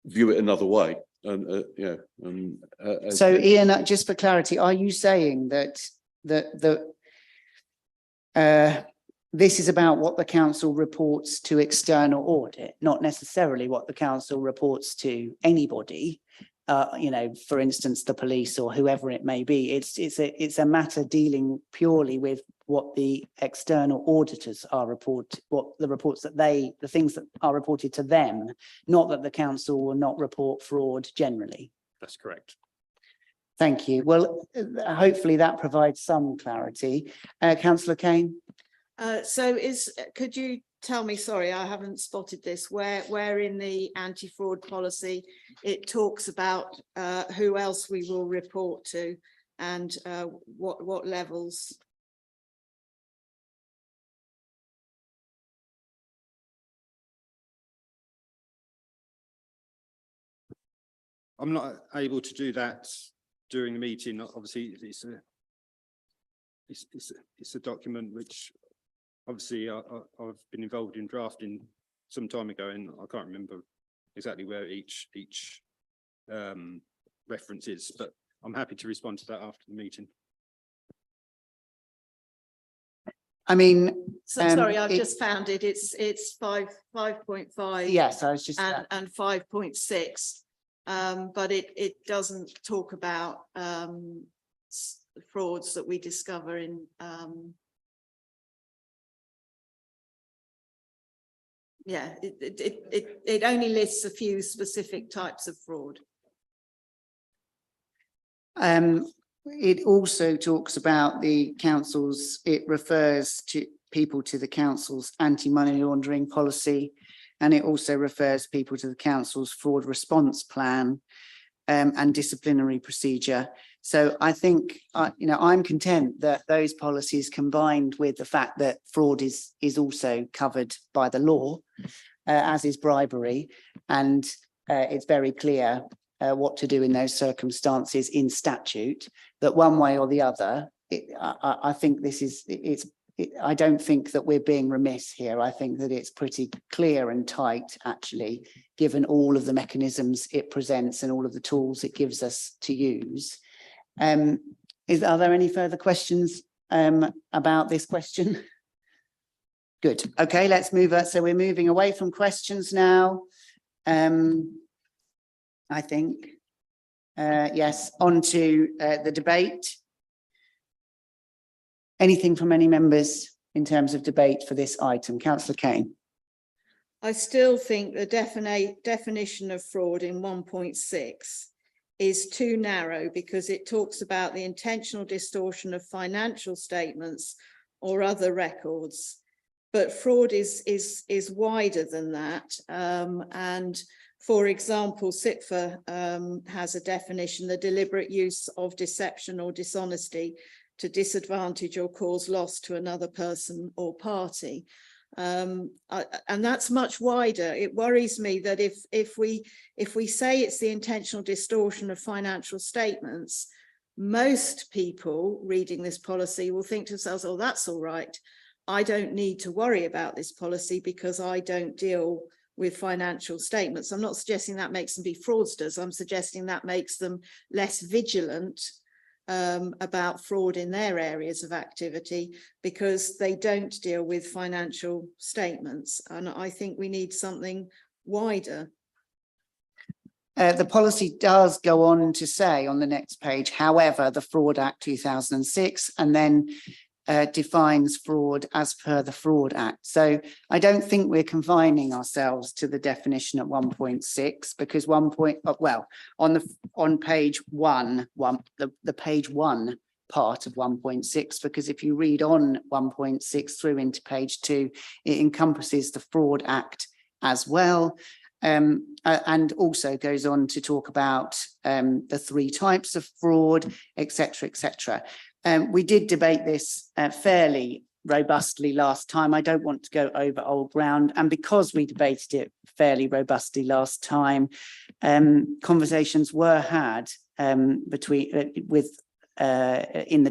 view it another way. And So Ian, just for clarity, are you saying that this is about what the council reports to external audit, not necessarily what the council reports to anybody? For instance, the police or whoever it may be. It's a matter dealing purely with what the external auditors are the things that are reported to them, not that the council will not report fraud generally. That's correct. Thank you. Well, hopefully that provides some clarity. Councillor Kane? Could you tell me, sorry, I haven't spotted this, where in the anti-fraud policy it talks about who else we will report to and what levels? I'm not able to do that during the meeting. Obviously, it's a document which obviously I've been involved in drafting some time ago, and I can't remember exactly where each reference is, but I'm happy to respond to that after the meeting. I mean, sorry, I've just found it. It's 5.5. Yes, I was just and 5.6. But it doesn't talk about frauds that we discover in it only lists a few specific types of fraud. It also talks about the council's, it refers to people to the council's anti-money laundering policy, and it also refers people to the council's fraud response plan and disciplinary procedure. So I think, I'm content that those policies combined with the fact that fraud is also covered by the law, as is bribery, and it's very clear what to do in those circumstances in statute, that one way or the other, I think this is, I don't think that we're being remiss here. I think that it's pretty clear and tight, actually, given all of the mechanisms it presents and all of the tools it gives us to use. Are there any further questions about this question? Good. Okay, let's move on. So we're moving away from questions now. I think, yes, on to the debate. Anything from any members in terms of debate for this item? Councillor Kane. I still think the definition of fraud in 1.6 is too narrow, because it talks about the intentional distortion of financial statements or other records. But fraud is wider than that. And for example, SITFA has a definition: the deliberate use of deception or dishonesty to disadvantage or cause loss to another person or party. And that's much wider. It worries me that if we say it's the intentional distortion of financial statements, most people reading this policy will think to themselves, oh, that's all right. I don't need to worry about this policy because I don't deal with financial statements. I'm not suggesting that makes them be fraudsters. I'm suggesting that makes them less vigilant about fraud in their areas of activity, because they don't deal with financial statements. And I think we need something wider. The policy does go on to say on the next page, however, the Fraud Act 2006, and then defines fraud as per the Fraud Act. So I don't think we're confining ourselves to the definition at 1.6, because on page one, the page one part of 1.6, because if you read on 1.6 through into page 2, it encompasses the Fraud Act as well. And also goes on to talk about the 3 types of fraud, etc., etc. We did debate this fairly robustly last time. I don't want to go over old ground, and because we debated it fairly robustly last time, conversations were had in the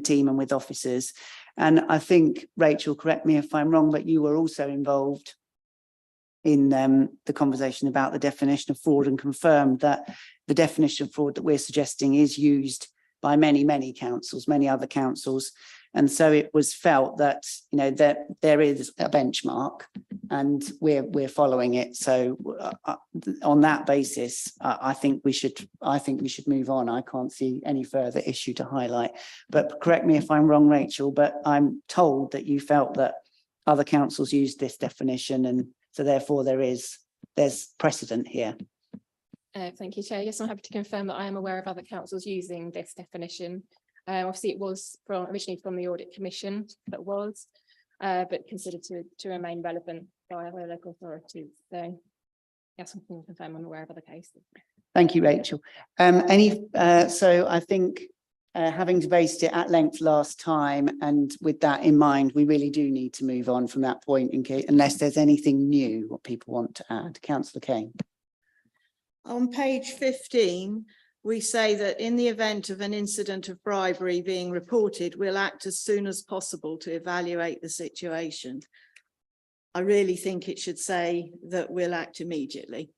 team and with officers. And I think, Rachel, correct me if I'm wrong, but you were also involved in the conversation about the definition of fraud, and confirmed that the definition of fraud that we're suggesting is used by many councils, many other councils. And so it was felt that, that there is a benchmark and we're following it. So on that basis, I think we should move on. I can't see any further issue to highlight, but correct me if I'm wrong, Rachel, but I'm told that you felt that other councils used this definition, and so therefore there's precedent here. Thank you, Chair. Yes, I'm happy to confirm that I am aware of other councils using this definition. Obviously, it was originally from the Audit Commission, but considered to remain relevant by other local authorities. So, yes, I can confirm I'm aware of other cases. Thank you, Rachel. So I think having debated it at length last time, and with that in mind, we really do need to move on from that point, in case, unless there's anything new what people want to add. Councillor Kane. On page 15, we say that in the event of an incident of bribery being reported, we'll act as soon as possible to evaluate the situation. I really think it should say that we'll act immediately.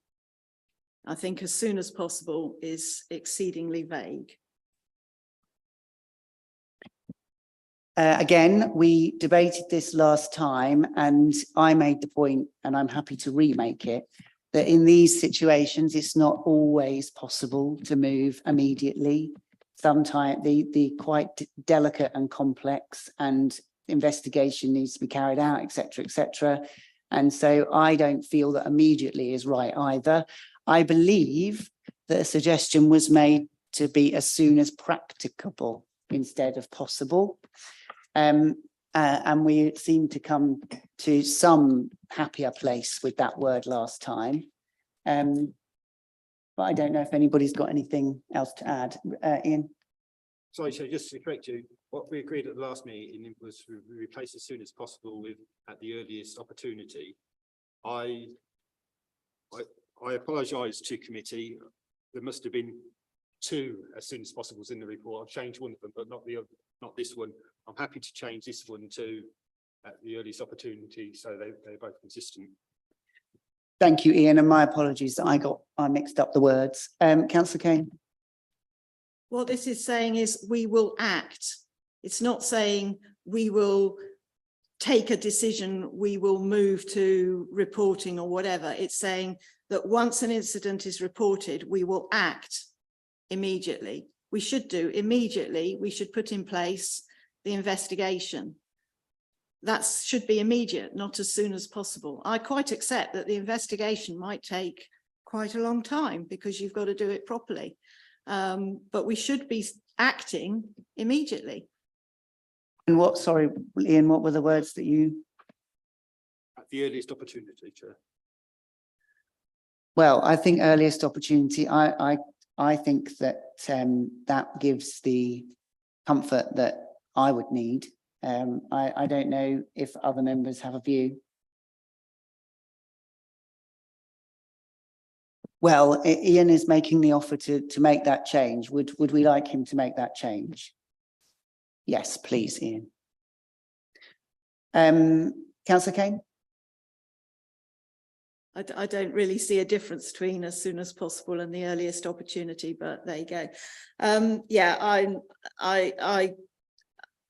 I think as soon as possible is exceedingly vague. Again, we debated this last time, and I made the point, and I'm happy to remake it, that in these situations, it's not always possible to move immediately. Sometimes the quite delicate and complex, and investigation needs to be carried out, etc., etc. And so I don't feel that immediately is right either. I believe that a suggestion was made to be as soon as practicable instead of possible. and we seem to come to some happier place with that word last time. But I don't know if anybody's got anything else to add. Ian? Sorry, so just to correct you, what we agreed at the last meeting was replace as soon as possible with at the earliest opportunity. I apologise to committee. There must have been two as soon as possible in the report. I've changed one of them, but not the other, not this one. I'm happy to change this one to at the earliest opportunity, so they're both consistent. Thank you, Ian, and my apologies that I mixed up the words. Councillor Kane? What this is saying is we will act. It's not saying we will take a decision, we will move to reporting or whatever. It's saying that once an incident is reported, we will act immediately. We should do immediately. We should put in place the investigation. That should be immediate, not as soon as possible. I quite accept that the investigation might take quite a long time because you've got to do it properly. But we should be acting immediately. And what, sorry, Ian, what were the words that you? At the earliest opportunity, Chair. Well, I think earliest opportunity, I think that that gives the comfort that I would need. I don't know if other members have a view. Well, Ian is making the offer to make that change. Would we like him to make that change? Yes, please, Ian. Councillor Kane? I don't really see a difference between as soon as possible and the earliest opportunity, but there you go. Yeah,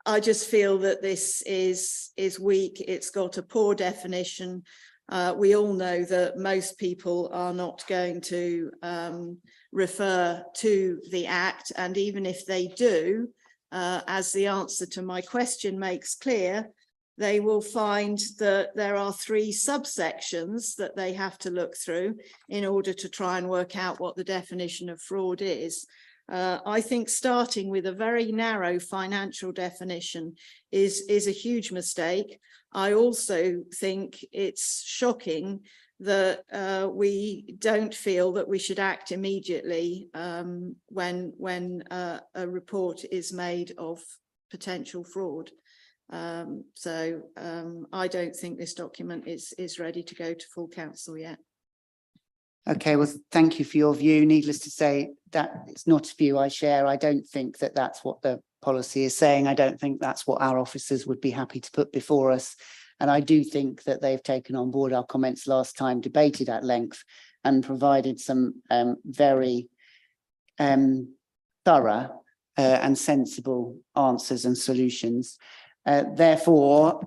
I just feel that this is weak. It's got a poor definition. We all know that most people are not going to refer to the Act, and even if they do, as the answer to my question makes clear, they will find that there are 3 subsections that they have to look through in order to try and work out what the definition of fraud is. I think starting with a very narrow financial definition is a huge mistake. I also think it's shocking that we don't feel that we should act immediately when a report is made of potential fraud. So I don't think this document is ready to go to full council yet. Okay, well, thank you for your view. Needless to say, that it's not a view I share. I don't think that that's what the policy is saying. I don't think that's what our officers would be happy to put before us. And I do think that they've taken on board our comments last time, debated at length, and provided some very thorough and sensible answers and solutions. Therefore,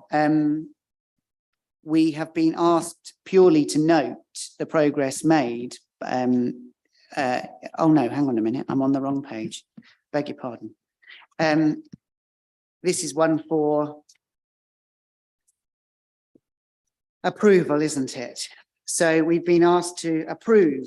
we have been asked purely to note the progress made. Oh no, hang on a minute, I'm on the wrong page. Beg your pardon. This is one for approval, isn't it? So we've been asked to approve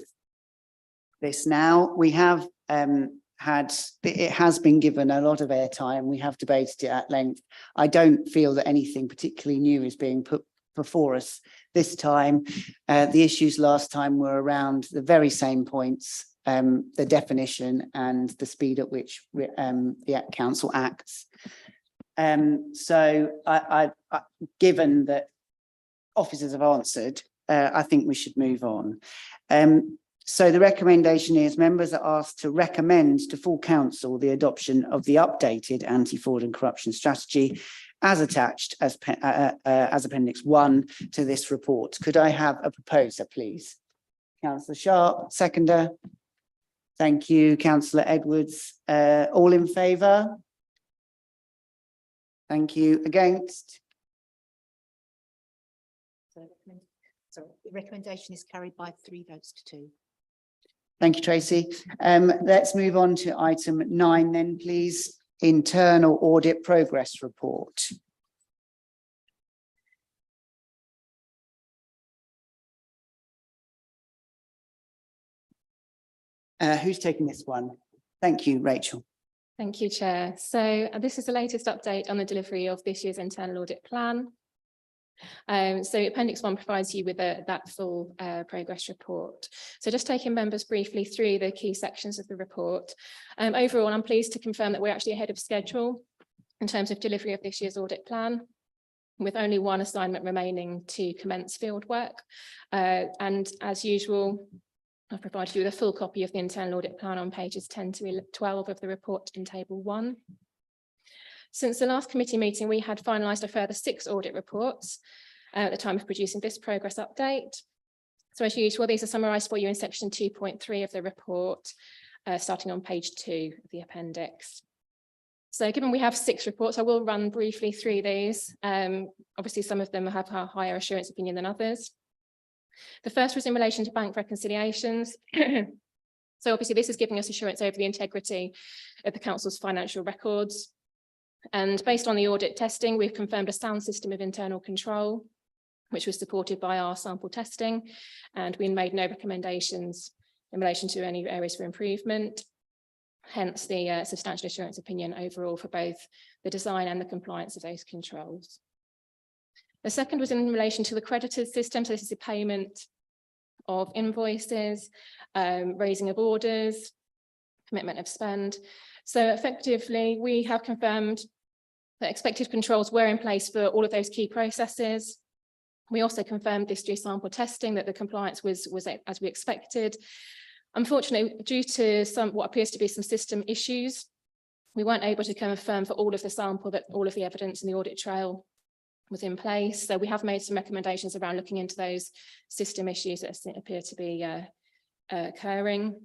this now. We have it has been given a lot of airtime. We have debated it at length. I don't feel that anything particularly new is being put before us this time. The issues last time were around the very same points, the definition and the speed at which the council acts. So given that officers have answered, I think we should move on. So the recommendation is members are asked to recommend to full council the adoption of the updated anti-fraud and corruption strategy as attached as Appendix 1 to this report. Could I have a proposer, please? Councillor Sharp, seconder. Thank you, Councillor Edwards. All in favour? Thank you. Against? So the recommendation is carried by 3 votes to 2. Thank you, Tracy. Let's move on to item 9 then, please. Internal Audit Progress Report. Who's taking this one? Thank you, Rachel. Thank you, Chair. So this is the latest update on the delivery of this year's internal audit plan. So Appendix 1 provides you with that full progress report. So just taking members briefly through the key sections of the report. Overall, I'm pleased to confirm that we're actually ahead of schedule in terms of delivery of this year's audit plan, with only one assignment remaining to commence field work. And as usual, I've provided you with a full copy of the internal audit plan on pages 10 to 12 of the report in table 1. Since the last committee meeting, we had finalised a further 6 audit reports at the time of producing this progress update. So as usual, these are summarised for you in section 2.3 of the report, starting on page 2 of the appendix. So given we have 6 reports, I will run briefly through these. Obviously, some of them have a higher assurance opinion than others. The first was in relation to bank reconciliations. So obviously this is giving us assurance over the integrity of the council's financial records. And based on the audit testing, we've confirmed a sound system of internal control, which was supported by our sample testing, and we made no recommendations in relation to any areas for improvement. Hence the substantial assurance opinion overall for both the design and the compliance of those controls. The second was in relation to the creditors system. So this is the payment of invoices, raising of orders, commitment of spend. So effectively, we have confirmed that expected controls were in place for all of those key processes. We also confirmed this through sample testing that the compliance was as we expected. Unfortunately, due to what appears to be some system issues, we weren't able to confirm for all of the sample that all of the evidence in the audit trail was in place. So we have made some recommendations around looking into those system issues that appear to be occurring.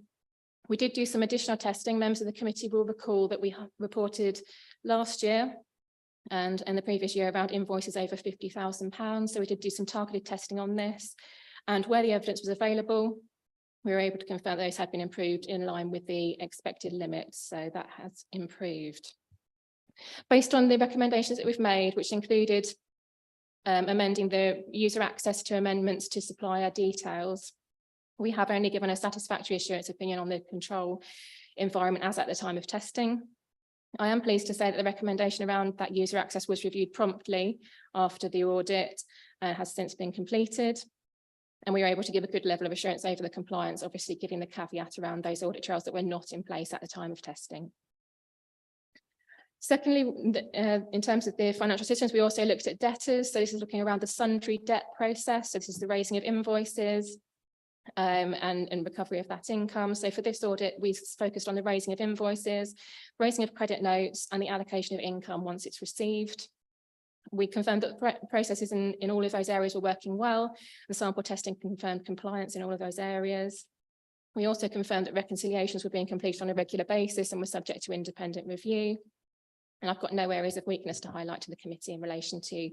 We did do some additional testing. Members of the committee will recall that we reported last year and in the previous year around invoices over £50,000. So we did do some targeted testing on this, and where the evidence was available, we were able to confirm those had been improved in line with the expected limits. So that has improved. Based on the recommendations that we've made, which included amending the user access to amendments to supplier details, we have only given a satisfactory assurance opinion on the control environment as at the time of testing. I am pleased to say that the recommendation around that user access was reviewed promptly after the audit and has since been completed. And we were able to give a good level of assurance over the compliance, obviously giving the caveat around those audit trails that were not in place at the time of testing. Secondly, in terms of the financial systems, we also looked at debtors. So this is looking around the sundry debt process. So this is the raising of invoices and recovery of that income. So for this audit, we focused on the raising of invoices, raising of credit notes, and the allocation of income once it's received. We confirmed that processes in all of those areas were working well, and sample testing confirmed compliance in all of those areas. We also confirmed that reconciliations were being completed on a regular basis and were subject to independent review. And I've got no areas of weakness to highlight to the committee in relation to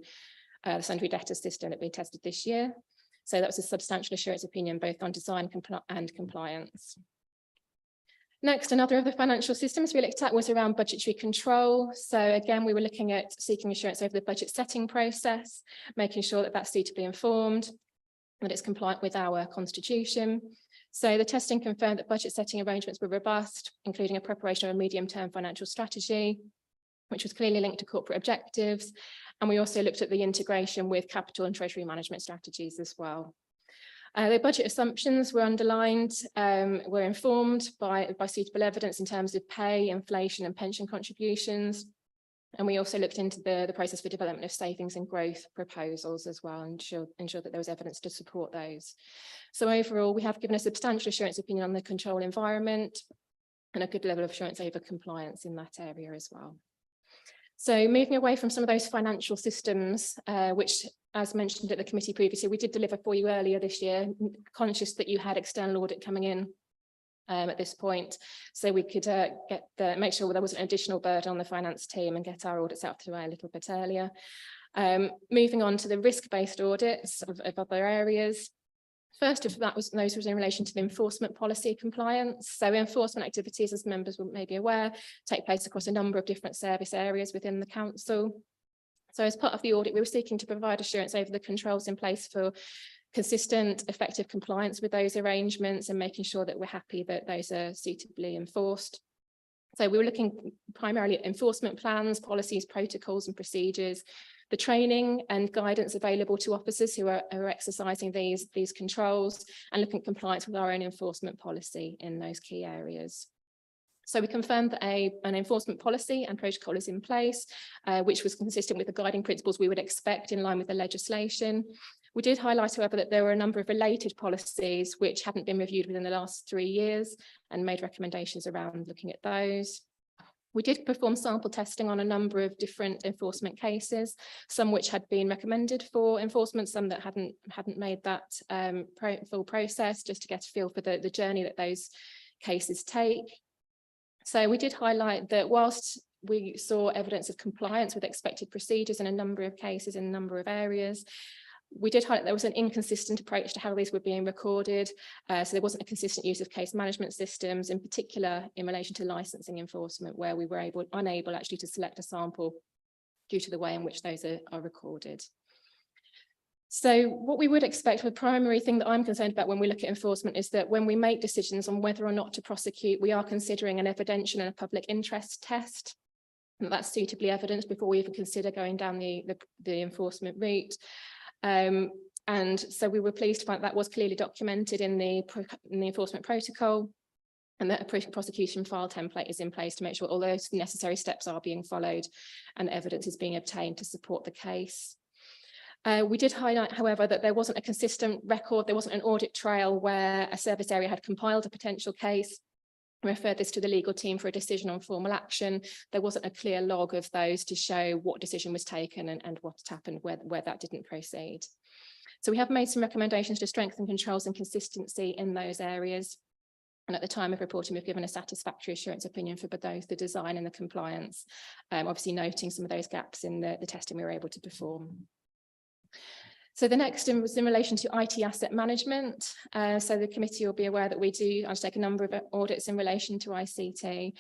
the sundry debtor system that we tested this year. So that was a substantial assurance opinion both on design and compliance. Next, another of the financial systems we looked at was around budgetary control. So again, we were looking at seeking assurance over the budget setting process, making sure that that's suitably informed, that it's compliant with our constitution. So the testing confirmed that budget setting arrangements were robust, including a preparation of a medium-term financial strategy, which was clearly linked to corporate objectives. And we also looked at the integration with capital and treasury management strategies as well. The budget assumptions were underlined, were informed by suitable evidence in terms of pay, inflation and pension contributions. And we also looked into the process for development of savings and growth proposals as well, and ensure that there was evidence to support those. So overall, we have given a substantial assurance opinion on the control environment and a good level of assurance over compliance in that area as well. So moving away from some of those financial systems, which, as mentioned at the committee previously, we did deliver for you earlier this year, conscious that you had external audit coming in at this point, so we could make sure there wasn't an additional burden on the finance team and get our audits out to a little bit earlier. Moving on to the risk-based audits of other areas. First of those was in relation to the enforcement policy compliance. So enforcement activities, as members may be aware, take place across a number of different service areas within the council. So as part of the audit, we were seeking to provide assurance over the controls in place for consistent, effective compliance with those arrangements and making sure that we're happy that those are suitably enforced. So we were looking primarily at enforcement plans, policies, protocols and procedures, the training and guidance available to officers who are exercising these controls, and looking at compliance with our own enforcement policy in those key areas. So we confirmed that an enforcement policy and protocol is in place, which was consistent with the guiding principles we would expect in line with the legislation. We did highlight, however, that there were a number of related policies which hadn't been reviewed within the last 3 years, and made recommendations around looking at those. We did perform sample testing on a number of different enforcement cases, some which had been recommended for enforcement, some that hadn't made that full process, just to get a feel for the journey that those cases take. So we did highlight that whilst we saw evidence of compliance with expected procedures in a number of cases in a number of areas, we did highlight there was an inconsistent approach to how these were being recorded. So there wasn't a consistent use of case management systems, in particular in relation to licensing enforcement, where we were unable actually to select a sample due to the way in which those are recorded. So what we would expect, the primary thing that I'm concerned about when we look at enforcement, is that when we make decisions on whether or not to prosecute, we are considering an evidential and a public interest test, and that's suitably evidenced before we even consider going down the enforcement route. And so we were pleased to find that was clearly documented in the enforcement protocol, and that a prosecution file template is in place to make sure all those necessary steps are being followed and evidence is being obtained to support the case. We did highlight, however, that there wasn't a consistent record, there wasn't an audit trail where a service area had compiled a potential case, referred this to the legal team for a decision on formal action. There wasn't a clear log of those to show what decision was taken and what happened where that didn't proceed. So we have made some recommendations to strengthen controls and consistency in those areas. And at the time of reporting, we've given a satisfactory assurance opinion for both the design and the compliance, obviously noting some of those gaps in the testing we were able to perform. So the next was in relation to IT asset management. So the committee will be aware that we do undertake a number of audits in relation to ICT.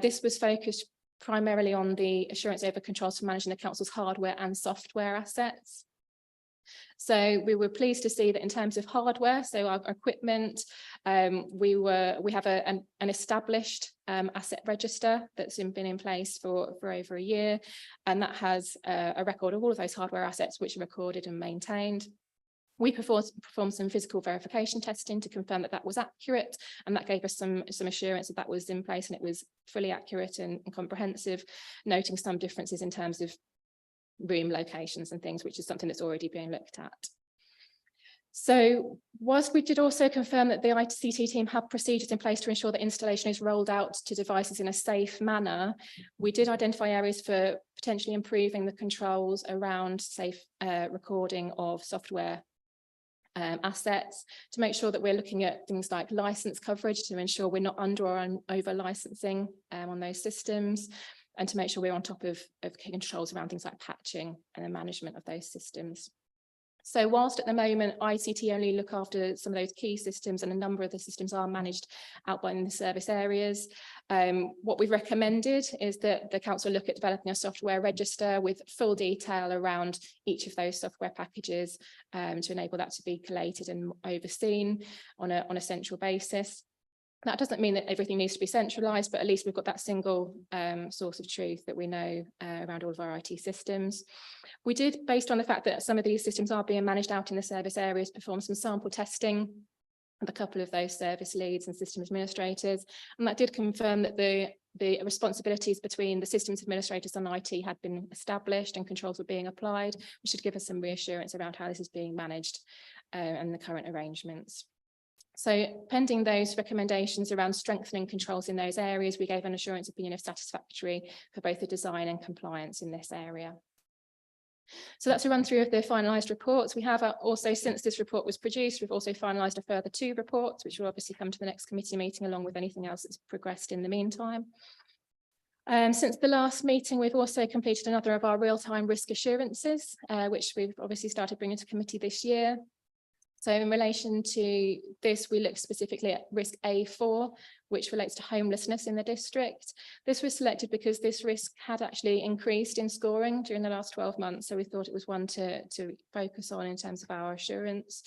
This was focused primarily on the assurance over controls for managing the council's hardware and software assets. So we were pleased to see that in terms of hardware, so our equipment, we have an established asset register that's been in place for over a year, and that has a record of all of those hardware assets which are recorded and maintained. We performed some physical verification testing to confirm that that was accurate, and that gave us some assurance that that was in place and it was fully accurate and comprehensive, noting some differences in terms of room locations and things, which is something that's already being looked at. So whilst we did also confirm that the ICT team have procedures in place to ensure that installation is rolled out to devices in a safe manner, we did identify areas for potentially improving the controls around safe recording of software assets, to make sure that we're looking at things like license coverage to ensure we're not under or over licensing on those systems, and to make sure we're on top of controls around things like patching and the management of those systems. So whilst at the moment ICT only look after some of those key systems and a number of the systems are managed out by the service areas, what we've recommended is that the council look at developing a software register with full detail around each of those software packages to enable that to be collated and overseen on a central basis. That doesn't mean that everything needs to be centralised, but at least we've got that single source of truth that we know around all of our IT systems. We did, based on the fact that some of these systems are being managed out in the service areas, perform some sample testing with a couple of those service leads and system administrators, and that did confirm that the responsibilities between the systems administrators and IT had been established and controls were being applied, which should give us some reassurance around how this is being managed and the current arrangements. So pending those recommendations around strengthening controls in those areas, we gave an assurance opinion of satisfactory for both the design and compliance in this area. So that's a run through of the finalised reports. We have also, since this report was produced, we've also finalised a further 2 reports, which will obviously come to the next committee meeting along with anything else that's progressed in the meantime. Since the last meeting, we've also completed another of our real-time risk assurances, which we've obviously started bringing to committee this year. So in relation to this, we looked specifically at risk A4, which relates to homelessness in the district. This was selected because this risk had actually increased in scoring during the last 12 months. So we thought it was one to focus on in terms of our assurance.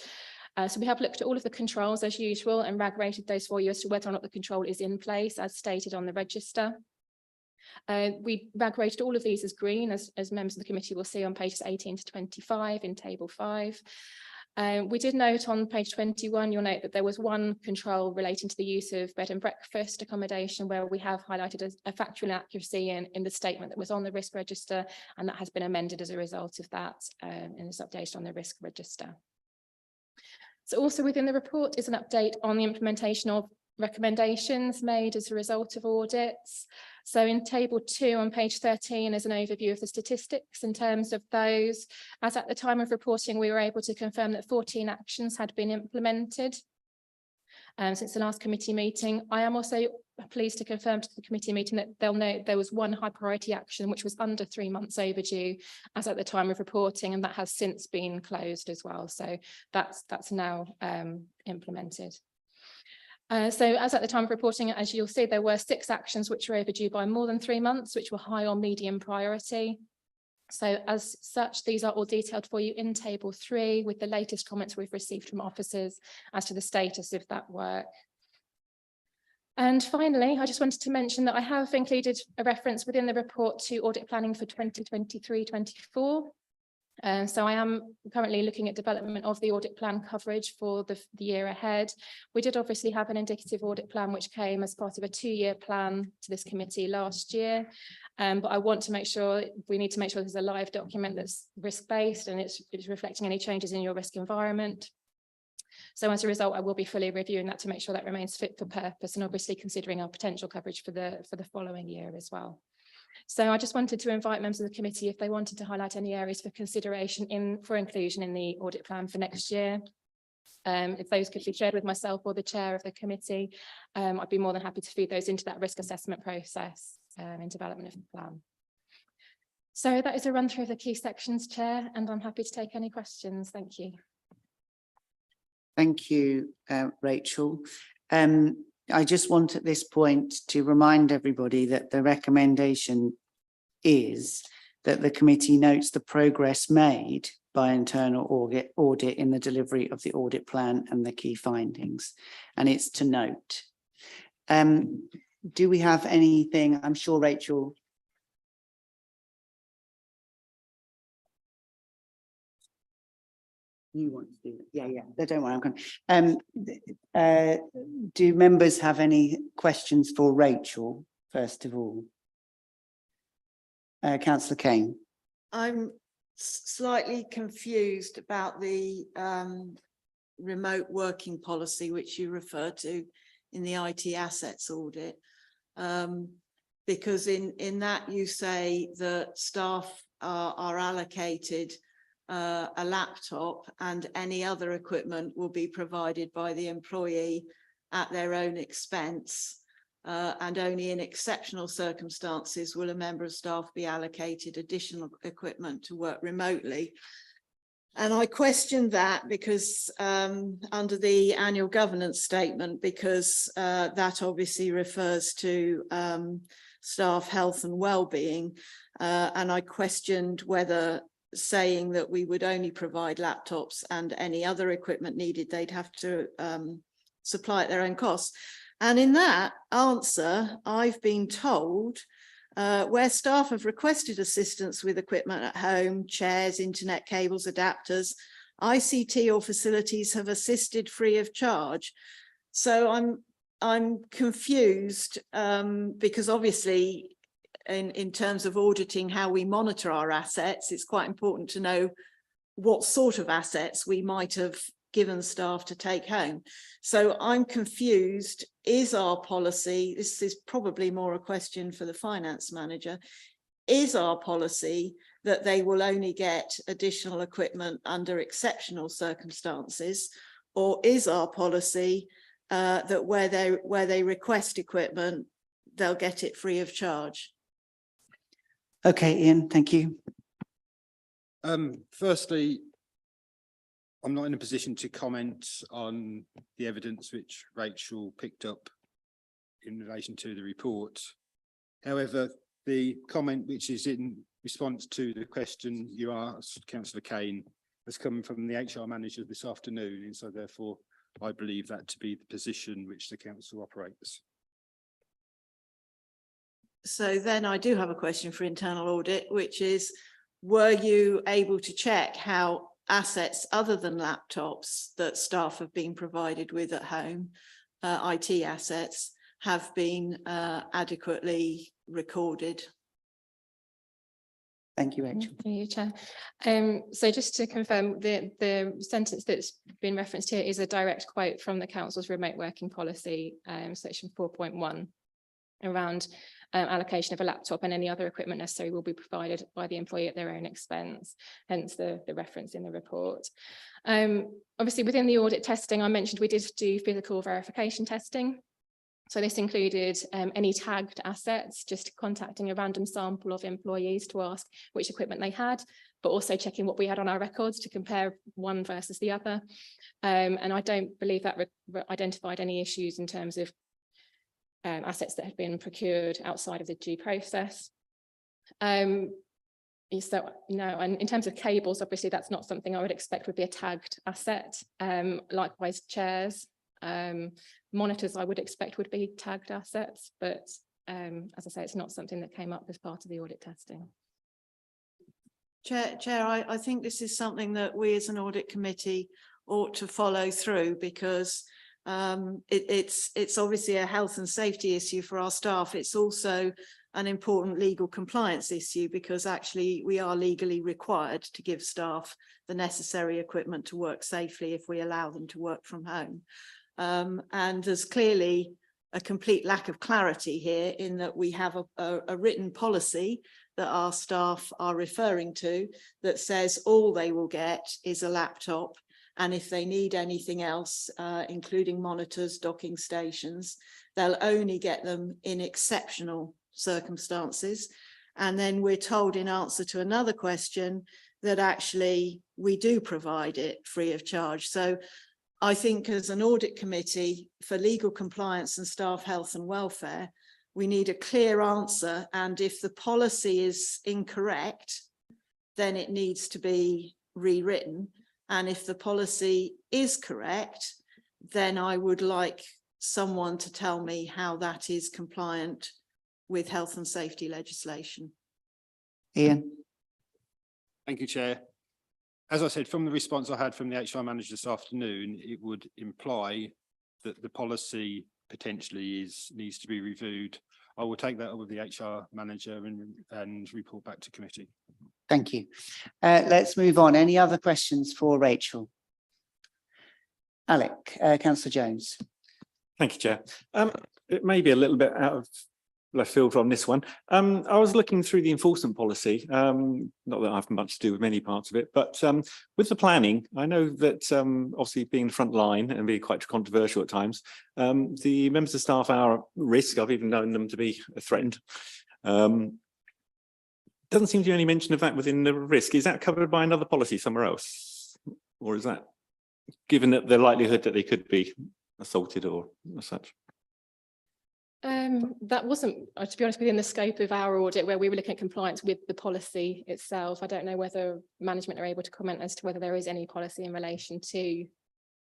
So we have looked at all of the controls as usual and RAG rated those for you as to whether or not the control is in place as stated on the register. We RAG rated all of these as green, as members of the committee will see on pages 18 to 25 in table 5. We did note on page 21, you'll note that there was one control relating to the use of bed and breakfast accommodation where we have highlighted a factual inaccuracy in the statement that was on the risk register, and that has been amended as a result of that and is updated on the risk register. So also within the report is an update on the implementation of recommendations made as a result of audits. So in table 2 on page 13 is an overview of the statistics in terms of those. As at the time of reporting, we were able to confirm that 14 actions had been implemented since the last committee meeting. I am also pleased to confirm to the committee meeting that they'll note there was one high priority action which was under 3 months overdue as at the time of reporting, and that has since been closed as well. So that's now implemented. So as at the time of reporting, as you'll see, there were 6 actions which were overdue by more than 3 months, which were high or medium priority. So as such, these are all detailed for you in table 3 with the latest comments we've received from officers as to the status of that work. And finally, I just wanted to mention that I have included a reference within the report to audit planning for 2023-24. So I am currently looking at development of the audit plan coverage for the year ahead. We did obviously have an indicative audit plan which came as part of a 2-year plan to this committee last year. But I want to make sure, we need to make sure there's a live document that's risk-based and it's reflecting any changes in your risk environment. So as a result, I will be fully reviewing that to make sure that remains fit for purpose and obviously considering our potential coverage for the following year as well. So I just wanted to invite members of the committee if they wanted to highlight any areas for consideration for inclusion in the audit plan for next year. If those could be shared with myself or the chair of the committee, I'd be more than happy to feed those into that risk assessment process in development of the plan. So that is a run through of the key sections, Chair, and I'm happy to take any questions. Thank you. Thank you, Rachel. I just want at this point to remind everybody that the recommendation is that the committee notes the progress made by internal audit in the delivery of the audit plan and the key findings. And it's to note. Do we have anything? I'm sure Rachel. You want to do it? Yeah. Don't worry, I'm going. Do members have any questions for Rachel, first of all? Councillor Kane. I'm slightly confused about the remote working policy which you refer to in the IT assets audit, because in that you say that staff are allocated a laptop and any other equipment will be provided by the employee at their own expense, and only in exceptional circumstances will a member of staff be allocated additional equipment to work remotely. And I question that because under the annual governance statement, because that obviously refers to staff health and well-being, and I questioned whether saying that we would only provide laptops and any other equipment needed, they'd have to supply at their own costs. And in that answer, I've been told where staff have requested assistance with equipment at home, chairs, internet cables, adapters, ICT or facilities have assisted free of charge. So I'm confused because obviously in terms of auditing how we monitor our assets, it's quite important to know what sort of assets we might have given staff to take home. So I'm confused. Is our policy, this is probably more a question for the finance manager, is our policy that they will only get additional equipment under exceptional circumstances, or is our policy that where they request equipment, they'll get it free of charge? Okay, Ian, thank you. Firstly, I'm not in a position to comment on the evidence which Rachel picked up in relation to the report. However, the comment which is in response to the question you asked, Councillor Kane, has come from the HR manager this afternoon, and so therefore I believe that to be the position which the council operates. So then I do have a question for internal audit, which is, were you able to check how assets other than laptops that staff have been provided with at home, IT assets, have been adequately recorded? Thank you, Rachel. Thank you, Chair. So just to confirm, the sentence that's been referenced here is a direct quote from the council's remote working policy, section 4.1, around allocation of a laptop and any other equipment necessary will be provided by the employee at their own expense, hence the reference in the report. Obviously, within the audit testing, I mentioned we did do physical verification testing. So this included any tagged assets, just contacting a random sample of employees to ask which equipment they had, but also checking what we had on our records to compare one versus the other. And I don't believe that identified any issues in terms of assets that had been procured outside of the due process. So no, and in terms of cables, obviously that's not something I would expect would be a tagged asset. Likewise, chairs, monitors I would expect would be tagged assets, but as I say, it's not something that came up as part of the audit testing. Chair, I think this is something that we as an audit committee ought to follow through, because it's obviously a health and safety issue for our staff. It's also an important legal compliance issue, because actually we are legally required to give staff the necessary equipment to work safely if we allow them to work from home. And there's clearly a complete lack of clarity here, in that we have a written policy that our staff are referring to that says all they will get is a laptop. And if they need anything else, including monitors, docking stations, they'll only get them in exceptional circumstances. And then we're told in answer to another question that actually we do provide it free of charge. So I think as an audit committee for legal compliance and staff health and welfare, we need a clear answer. And if the policy is incorrect, then it needs to be rewritten. And if the policy is correct, then I would like someone to tell me how that is compliant with health and safety legislation. Ian. Thank you, Chair. As I said, from the response I had from the HR manager this afternoon, it would imply that the policy potentially needs to be reviewed. I will take that up with the HR manager and report back to committee. Thank you. Let's move on. Any other questions for Rachel? Alec, Councillor Jones. Thank you, Chair. It may be a little bit out of left field on this one. I was looking through the enforcement policy, not that I have much to do with many parts of it, but with the planning, I know that obviously being the front line and being quite controversial at times, the members of staff are at risk. I've even known them to be threatened. Doesn't seem to be any mention of that within the risk. Is that covered by another policy somewhere else? Or is that given that the likelihood that they could be assaulted or as such? That wasn't, to be honest, within the scope of our audit, where we were looking at compliance with the policy itself. I don't know whether management are able to comment as to whether there is any policy in relation to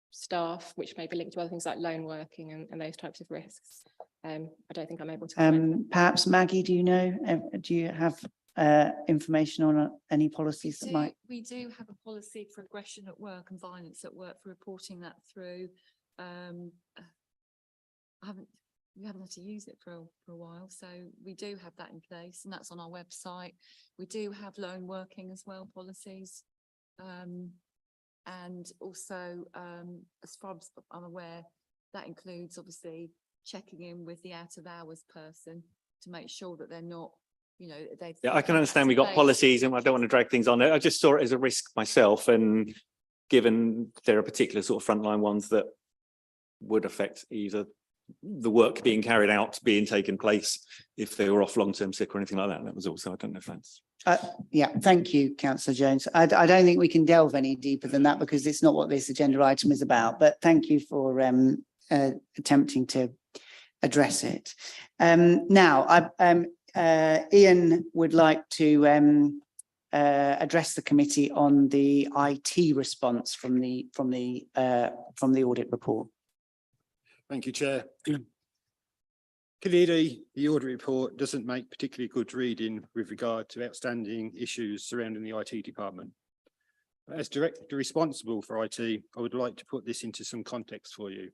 staff, which may be linked to other things like loan working and those types of risks. I don't think I'm able to comment. Perhaps Maggie, do you know, do you have information on any policies that might? We do have a policy for aggression at work and violence at work, for reporting that through. We haven't had to use it for a while, so we do have that in place, and that's on our website. We do have loan working as well policies, and also as far as I'm aware, that includes obviously checking in with the out of hours person to make sure that they're not, you know, they've. Yeah, I can understand we got policies and I don't want to drag things on. I just saw it as a risk myself, and given there are particular sort of frontline ones that would affect either the work being carried out, being taken place, if they were off long-term sick or anything like that. That was also, I don't know if that's. Yeah, thank you, Councillor Jones. I don't think we can delve any deeper than that, because it's not what this agenda item is about, but thank you for attempting to address it. Now, Ian would like to address the committee on the IT response from the audit report. Thank you, Chair. Clearly, the audit report doesn't make particularly good reading with regard to outstanding issues surrounding the IT department. As director responsible for IT, I would like to put this into some context for you.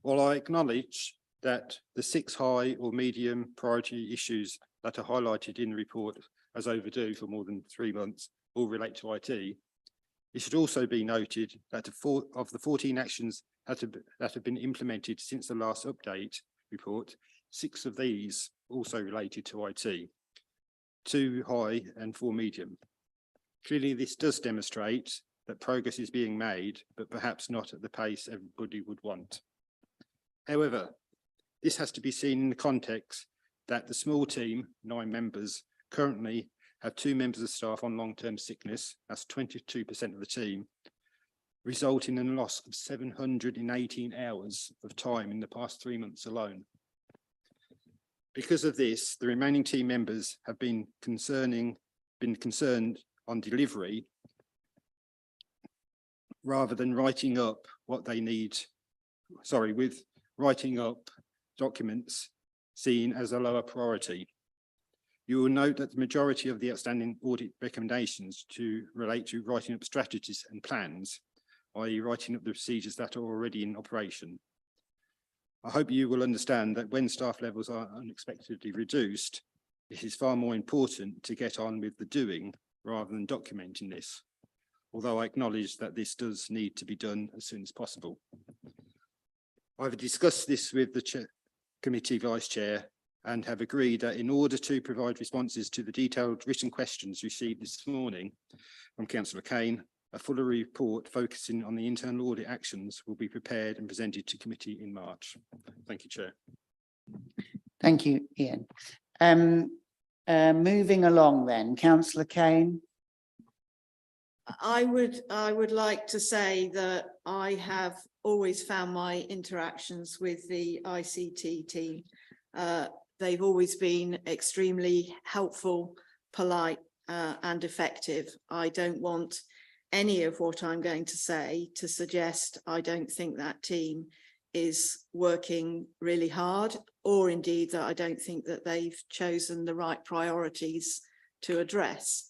While I acknowledge that the 6 high or medium priority issues that are highlighted in the report as overdue for more than 3 months all relate to IT, it should also be noted that of the 14 actions that have been implemented since the last update report, 6 of these also related to IT, 2 high and 4 medium. Clearly, this does demonstrate that progress is being made, but perhaps not at the pace everybody would want. However, this has to be seen in the context that the small team, 9 members, currently have 2 members of staff on long-term sickness, that's 22% of the team, resulting in a loss of 718 hours of time in the past 3 months alone. Because of this, the remaining team members have been concerned on delivery rather than writing up what they need, with writing up documents seen as a lower priority. You will note that the majority of the outstanding audit recommendations relate to writing up strategies and plans, i.e. writing up the procedures that are already in operation. I hope you will understand that when staff levels are unexpectedly reduced, it is far more important to get on with the doing rather than documenting this, although I acknowledge that this does need to be done as soon as possible. I've discussed this with the committee vice chair and have agreed that in order to provide responses to the detailed written questions received this morning from Councillor Kane, a fuller report focusing on the internal audit actions will be prepared and presented to committee in March. Thank you, Chair. Thank you, Ian. Moving along then, Councillor Kane. I would like to say that I have always found my interactions with the ICT team. They've always been extremely helpful, polite, and effective. I don't want any of what I'm going to say to suggest I don't think that team is working really hard, or indeed that I don't think that they've chosen the right priorities to address.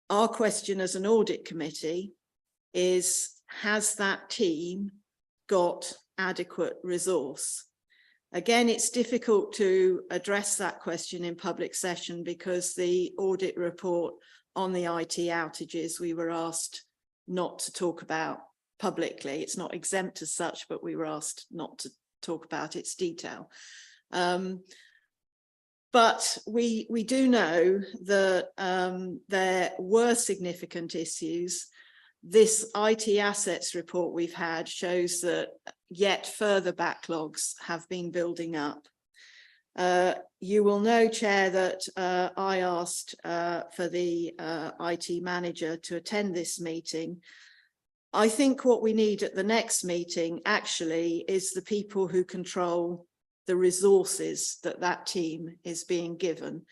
Our question as an audit committee is, has that team got adequate resource? Again, it's difficult to address that question in public session because the audit report on the IT outages we were asked not to talk about publicly. It's not exempt as such, but we were asked not to talk about its detail. But we do know that there were significant issues. This IT assets report we've had shows that yet further backlogs have been building up. You will know, Chair, that I asked for the IT manager to attend this meeting. I think what we need at the next meeting actually is the people who control the resources that that team is being given.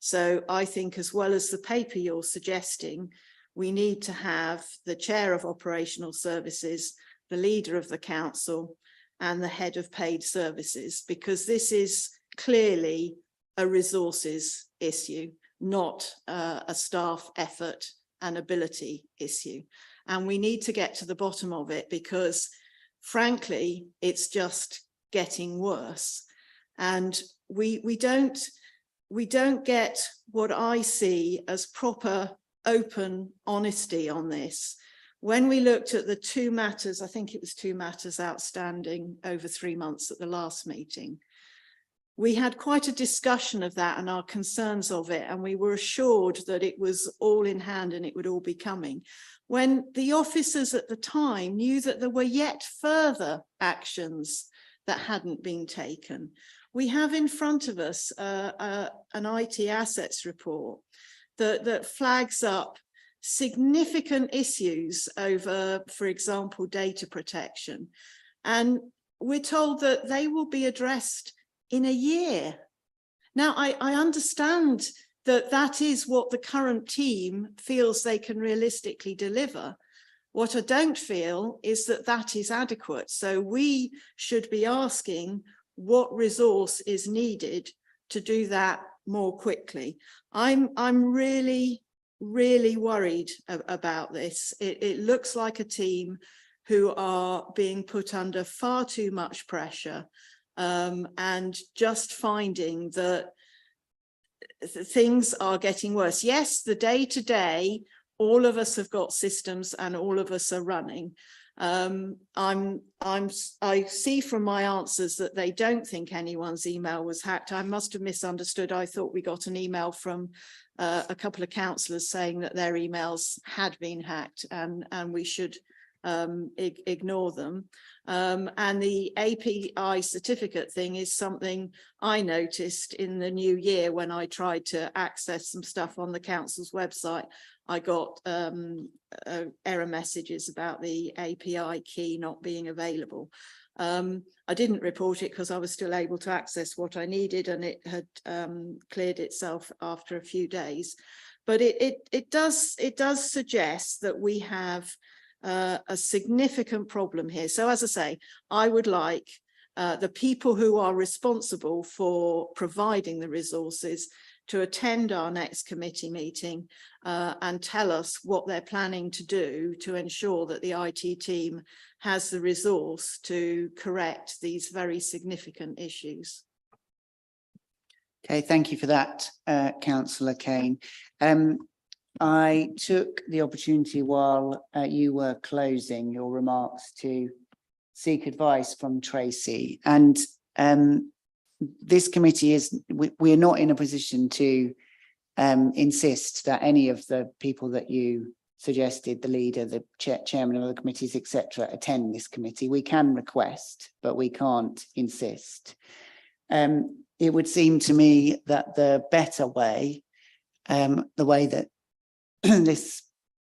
So I think, as well as the paper you're suggesting, we need to have the chair of operational services, the leader of the council, and the head of paid services, because this is clearly a resources issue, not a staff effort and ability issue. And we need to get to the bottom of it, because frankly, it's just getting worse. And we don't get what I see as proper open honesty on this. When we looked at the 2 matters, I think it was 2 matters outstanding over 3 months at the last meeting, we had quite a discussion of that and our concerns of it, and we were assured that it was all in hand and it would all be coming. When the officers at the time knew that there were yet further actions that hadn't been taken. We have in front of us an IT assets report that flags up significant issues over, for example, data protection. And we're told that they will be addressed in a year. Now, I understand that is what the current team feels they can realistically deliver. What I don't feel is that that is adequate. So we should be asking what resource is needed to do that more quickly. I'm really worried about this. It looks like a team who are being put under far too much pressure, and just finding that things are getting worse. Yes, the day-to-day, all of us have got systems and all of us are running. I see from my answers that they don't think anyone's email was hacked. I must have misunderstood. I thought we got an email from a couple of councillors saying that their emails had been hacked, and we should ignore them. And the API certificate thing is something I noticed in the new year when I tried to access some stuff on the council's website. I got error messages about the API key not being available. I didn't report it because I was still able to access what I needed, and it had cleared itself after a few days. But it does suggest that we have a significant problem here. So as I say, I would like the people who are responsible for providing the resources to attend our next committee meeting and tell us what they're planning to do to ensure that the IT team has the resource to correct these very significant issues. Okay, thank you for that, Councillor Kane. I took the opportunity while you were closing your remarks to seek advice from Tracy, and this committee we're not in a position to insist that any of the people that you suggested, the leader, the chairman of the committees, etc., attend this committee. We can request, but we can't insist. It would seem to me that the better way, the way that this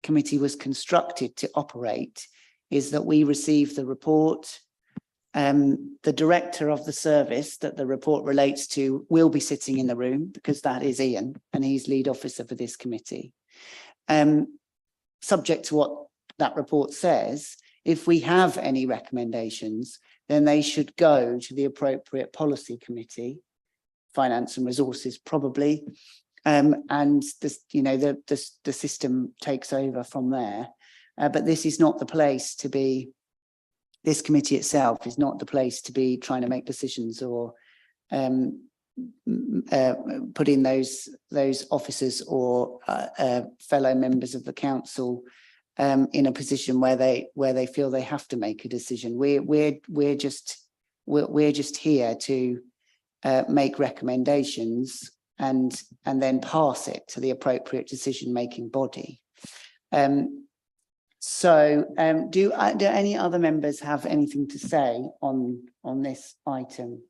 committee was constructed to operate, is that we receive the report. The director of the service that the report relates to will be sitting in the room, because that is Ian, and he's lead officer for this committee. Subject to what that report says, if we have any recommendations, then they should go to the appropriate policy committee, finance and resources probably, and this, the system takes over from there. But this is not the place to be. This committee itself is not the place to be trying to make decisions or put in those officers or fellow members of the council in a position where they feel they have to make a decision. We're just here to make recommendations and then pass it to the appropriate decision-making body. So do any other members have anything to say on this item?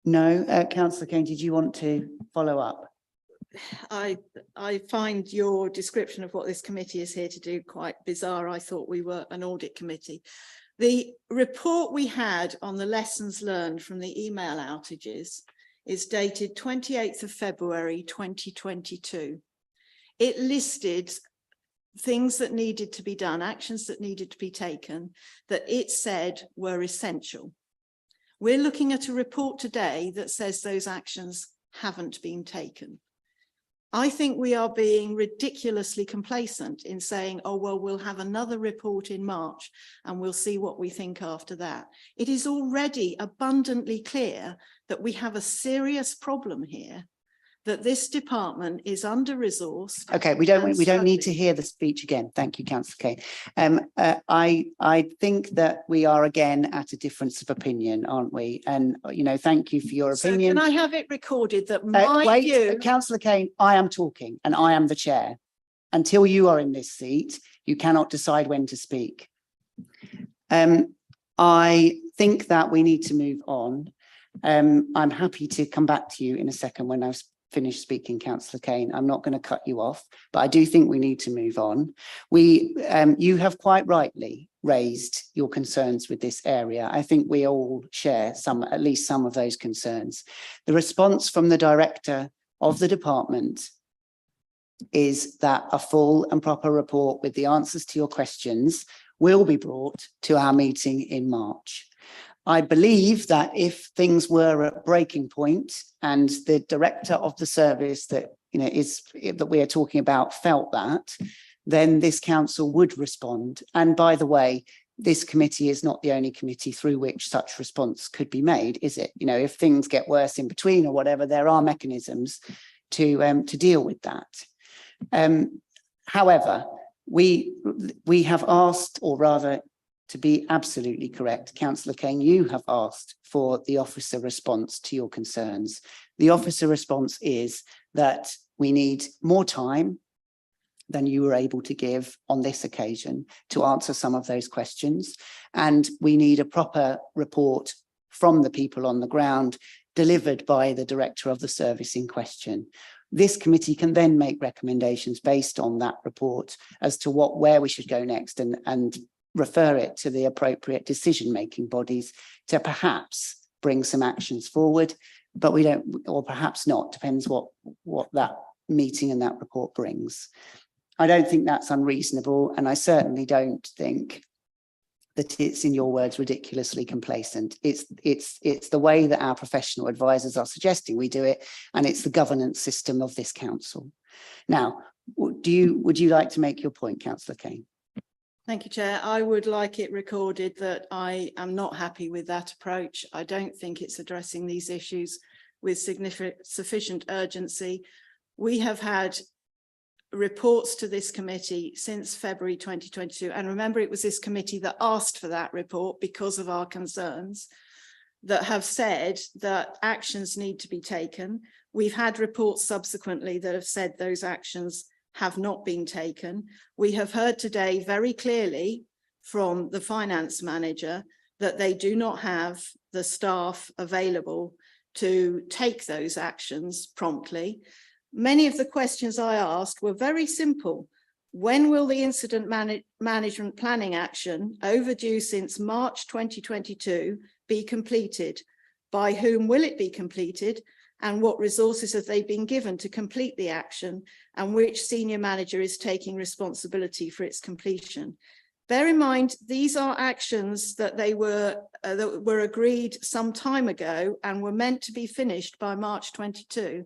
No, Councillor Kane, did you want to follow up? I find your description of what this committee is here to do quite bizarre. I thought we were an audit committee. The report we had on the lessons learned from the email outages is dated 28th of February 2022. It listed things that needed to be done, actions that needed to be taken, that it said were essential. We're looking at a report today that says those actions haven't been taken. I think we are being ridiculously complacent in saying, oh, well, we'll have another report in March and we'll see what we think after that. It is already abundantly clear that we have a serious problem here, that this department is under-resourced. Okay, we don't need to hear the speech again. Thank you, Councillor Kane. I think that we are again at a difference of opinion, aren't we? And thank you for your opinion. So can I have it recorded that my view... Councillor Kane, I am talking and I am the chair. Until you are in this seat, you cannot decide when to speak. I think that we need to move on. I'm happy to come back to you in a second when I've finished speaking, Councillor Kane. I'm not going to cut you off, but I do think we need to move on. You have quite rightly raised your concerns with this area. I think we all share at least some of those concerns. The response from the director of the department is that a full and proper report with the answers to your questions will be brought to our meeting in March. I believe that if things were at breaking point and the director of the service that we are talking about felt that, then this council would respond. And by the way, this committee is not the only committee through which such response could be made, is it? If things get worse in between or whatever, there are mechanisms to deal with that. However, we have asked, or rather, to be absolutely correct, Councillor Kane, you have asked for the officer response to your concerns. The officer response is that we need more time than you were able to give on this occasion to answer some of those questions. And we need a proper report from the people on the ground delivered by the director of the service in question. This committee can then make recommendations based on that report as to where we should go next and refer it to the appropriate decision-making bodies to perhaps bring some actions forward, but we don't, or perhaps not, depends what that meeting and that report brings. I don't think that's unreasonable, and I certainly don't think that it's, in your words, ridiculously complacent. It's the way that our professional advisors are suggesting we do it, and it's the governance system of this council. Now, would you like to make your point, Councillor Kane? Thank you, Chair. I would like it recorded that I am not happy with that approach. I don't think it's addressing these issues with sufficient urgency. We have had reports to this committee since February 2022. And remember, it was this committee that asked for that report because of our concerns, that have said that actions need to be taken. We've had reports subsequently that have said those actions have not been taken. We have heard today very clearly from the finance manager that they do not have the staff available to take those actions promptly. Many of the questions I asked were very simple. When will the incident management planning action, overdue since March 2022, be completed? By whom will it be completed? And what resources have they been given to complete the action? And which senior manager is taking responsibility for its completion? Bear in mind, these are actions that were agreed some time ago and were meant to be finished by March 22.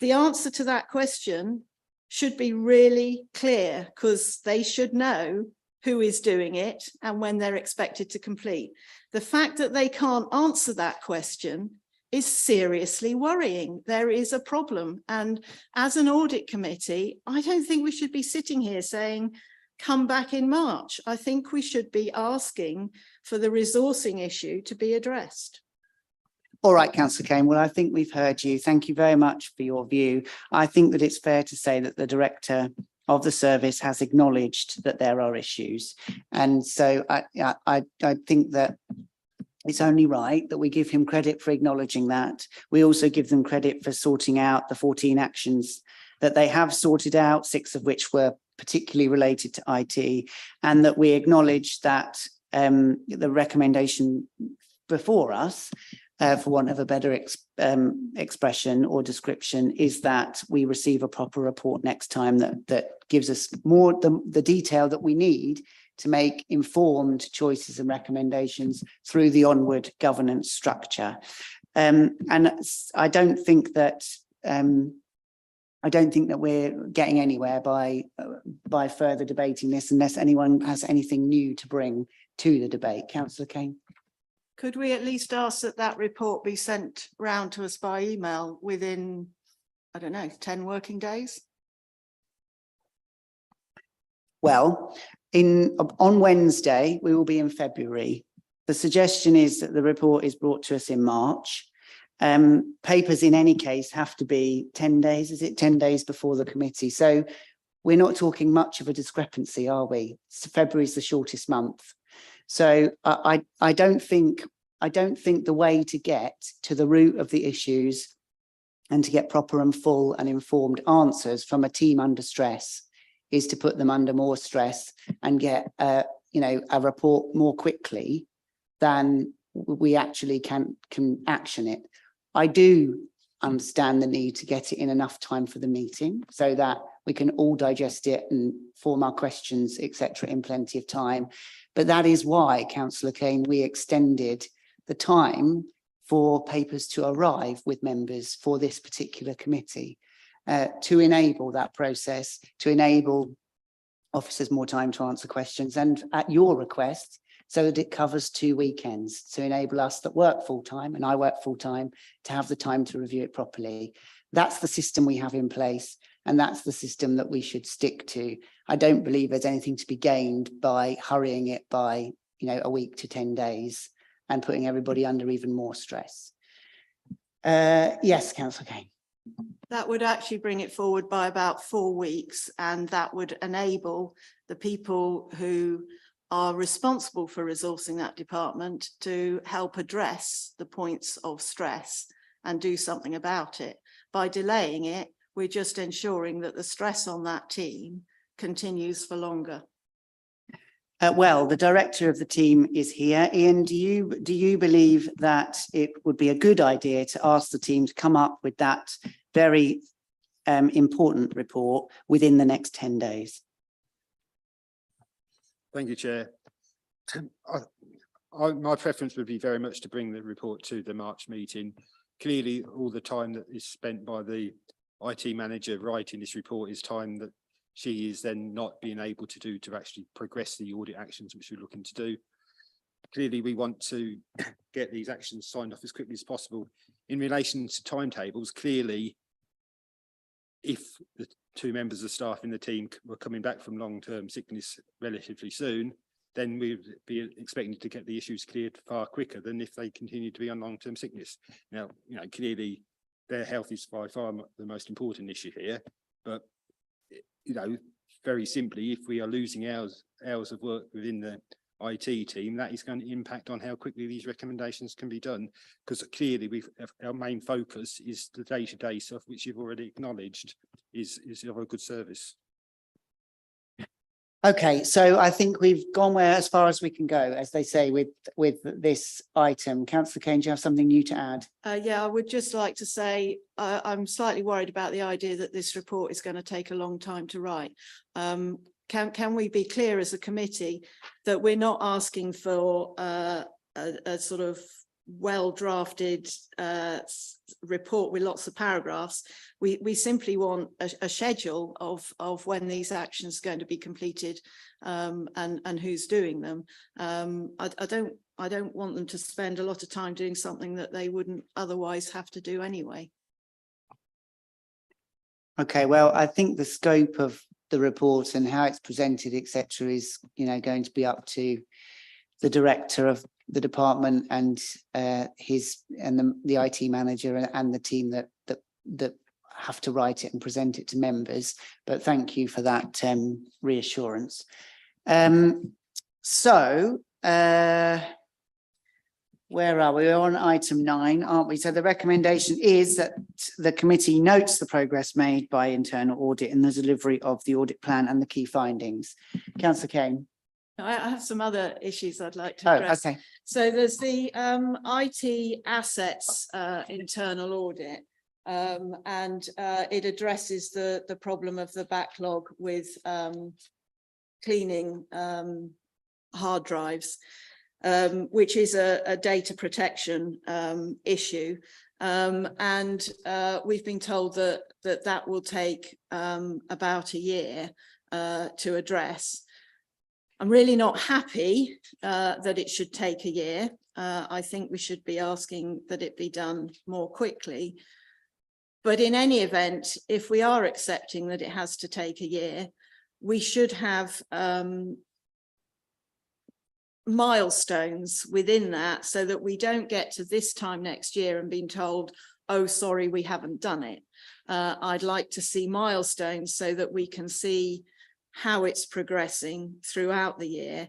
The answer to that question should be really clear, because they should know who is doing it and when they're expected to complete. The fact that they can't answer that question is seriously worrying. There is a problem. And as an audit committee, I don't think we should be sitting here saying, come back in March. I think we should be asking for the resourcing issue to be addressed. All right, Councillor Kane. Well, I think we've heard you. Thank you very much for your view. I think that it's fair to say that the director of the service has acknowledged that there are issues. And so I think that it's only right that we give him credit for acknowledging that. We also give them credit for sorting out the 14 actions that they have sorted out, 6 of which were particularly related to IT, and that we acknowledge that the recommendation before us, for want of a better expression or description, is that we receive a proper report next time that gives us more the detail that we need to make informed choices and recommendations through the onward governance structure. And I don't think that we're getting anywhere by further debating this, unless anyone has anything new to bring to the debate. Councillor Kane. Could we at least ask that that report be sent round to us by email within, I don't know, 10 working days? Well, on Wednesday, we will be in February. The suggestion is that the report is brought to us in March. Papers in any case have to be 10 days, is it 10 days before the committee? So we're not talking much of a discrepancy, are we? So February is the shortest month. So I don't think the way to get to the root of the issues and to get proper and full and informed answers from a team under stress is to put them under more stress and get a report more quickly, then we actually can action it. I do understand the need to get it in enough time for the meeting so that we can all digest it and form our questions, etc., in plenty of time. But that is why, Councillor Kane, we extended the time for papers to arrive with members for this particular committee, to enable that process, to enable officers more time to answer questions, and at your request, so that it covers 2 weekends, to enable us that work full-time, and I work full-time, to have the time to review it properly. That's the system we have in place, and that's the system that we should stick to. I don't believe there's anything to be gained by hurrying it by, a week to 10 days and putting everybody under even more stress. Yes, Councillor Kane. That would actually bring it forward by about 4 weeks, and that would enable the people who are responsible for resourcing that department to help address the points of stress and do something about it. By delaying it, we're just ensuring that the stress on that team continues for longer. Well, the director of the team is here. Ian, do you believe that it would be a good idea to ask the team to come up with that very important report within the next 10 days? Thank you, Chair. My preference would be very much to bring the report to the March meeting. Clearly, all the time that is spent by the IT manager writing this report is time that she is then not being able to do to actually progress the audit actions which we're looking to do. Clearly, we want to get these actions signed off as quickly as possible. In relation to timetables, clearly, if the 2 members of staff in the team were coming back from long-term sickness relatively soon, then we'd be expecting to get the issues cleared far quicker than if they continue to be on long-term sickness. Now, clearly their health is by far the most important issue here, but very simply, if we are losing hours of work within the IT team, that is going to impact on how quickly these recommendations can be done, because clearly our main focus is the day-to-day stuff, which you've already acknowledged is of a good service. Okay, so I think we've gone as far as we can go, as they say, with this item. Councillor Kane, do you have something new to add? Yeah, I would just like to say I'm slightly worried about the idea that this report is going to take a long time to write. Can we be clear as a committee that we're not asking for a sort of well-drafted report with lots of paragraphs? We simply want a schedule of when these actions are going to be completed, and who's doing them. I don't want them to spend a lot of time doing something that they wouldn't otherwise have to do anyway. Okay, well, I think the scope of the report and how it's presented, etc., is going to be up to the director of the department and the IT manager and the team that have to write it and present it to members. But thank you for that reassurance. Where are we? We're on item 9, aren't we? So the recommendation is that the committee notes the progress made by internal audit in the delivery of the audit plan and the key findings. Councillor Kane. I have some other issues I'd like to address. Okay. So there's the IT assets internal audit, and it addresses the problem of the backlog with cleaning hard drives, which is a data protection issue. And we've been told that will take about a year to address. I'm really not happy that it should take a year. I think we should be asking that it be done more quickly. But in any event, if we are accepting that it has to take a year, we should have milestones within that, so that we don't get to this time next year and being told, oh, sorry, we haven't done it. I'd like to see milestones so that we can see how it's progressing throughout the year.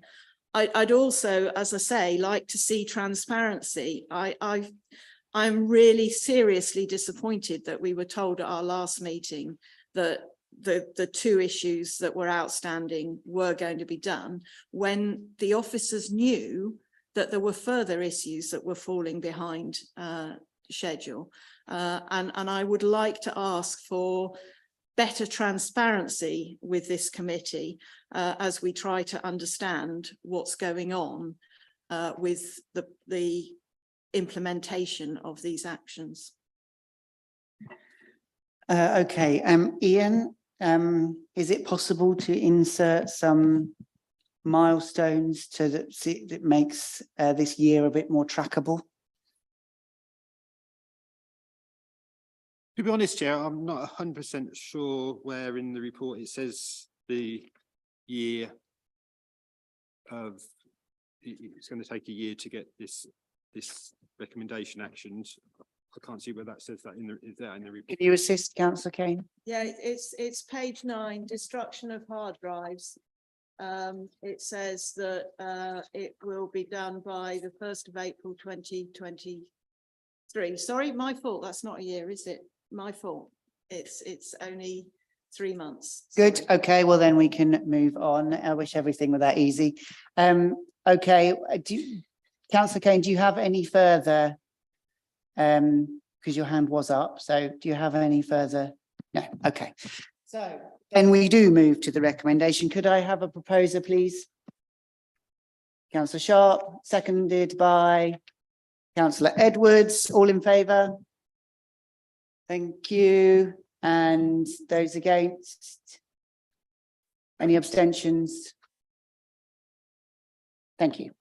I'd also, as I say, like to see transparency. I'm really seriously disappointed that we were told at our last meeting that the two issues that were outstanding were going to be done, when the officers knew that there were further issues that were falling behind schedule. And I would like to ask for better transparency with this committee as we try to understand what's going on with the implementation of these actions. Okay, Ian, is it possible to insert some milestones that makes this year a bit more trackable? To be honest, Chair, I'm not 100% sure where in the report it says the year of, it's going to take a year to get this recommendation actions. I can't see where that says that is there in the report. Can you assist, Councillor Kane? Yeah, it's page 9, destruction of hard drives. It says that it will be done by the 1st of April 2023. Sorry, my fault. That's not a year, is it? My fault. It's only 3 months. Good. Sorry. Okay, well then we can move on. I wish everything were that easy. Okay, Councillor Kane, do you have any further? Because your hand was up. So do you have any further? No. Okay. So then we do move to the recommendation. Could I have a proposer, please? Councillor Sharp, seconded by Councillor Edwards. All in favour? Thank you. And those against? Any abstentions? Thank you.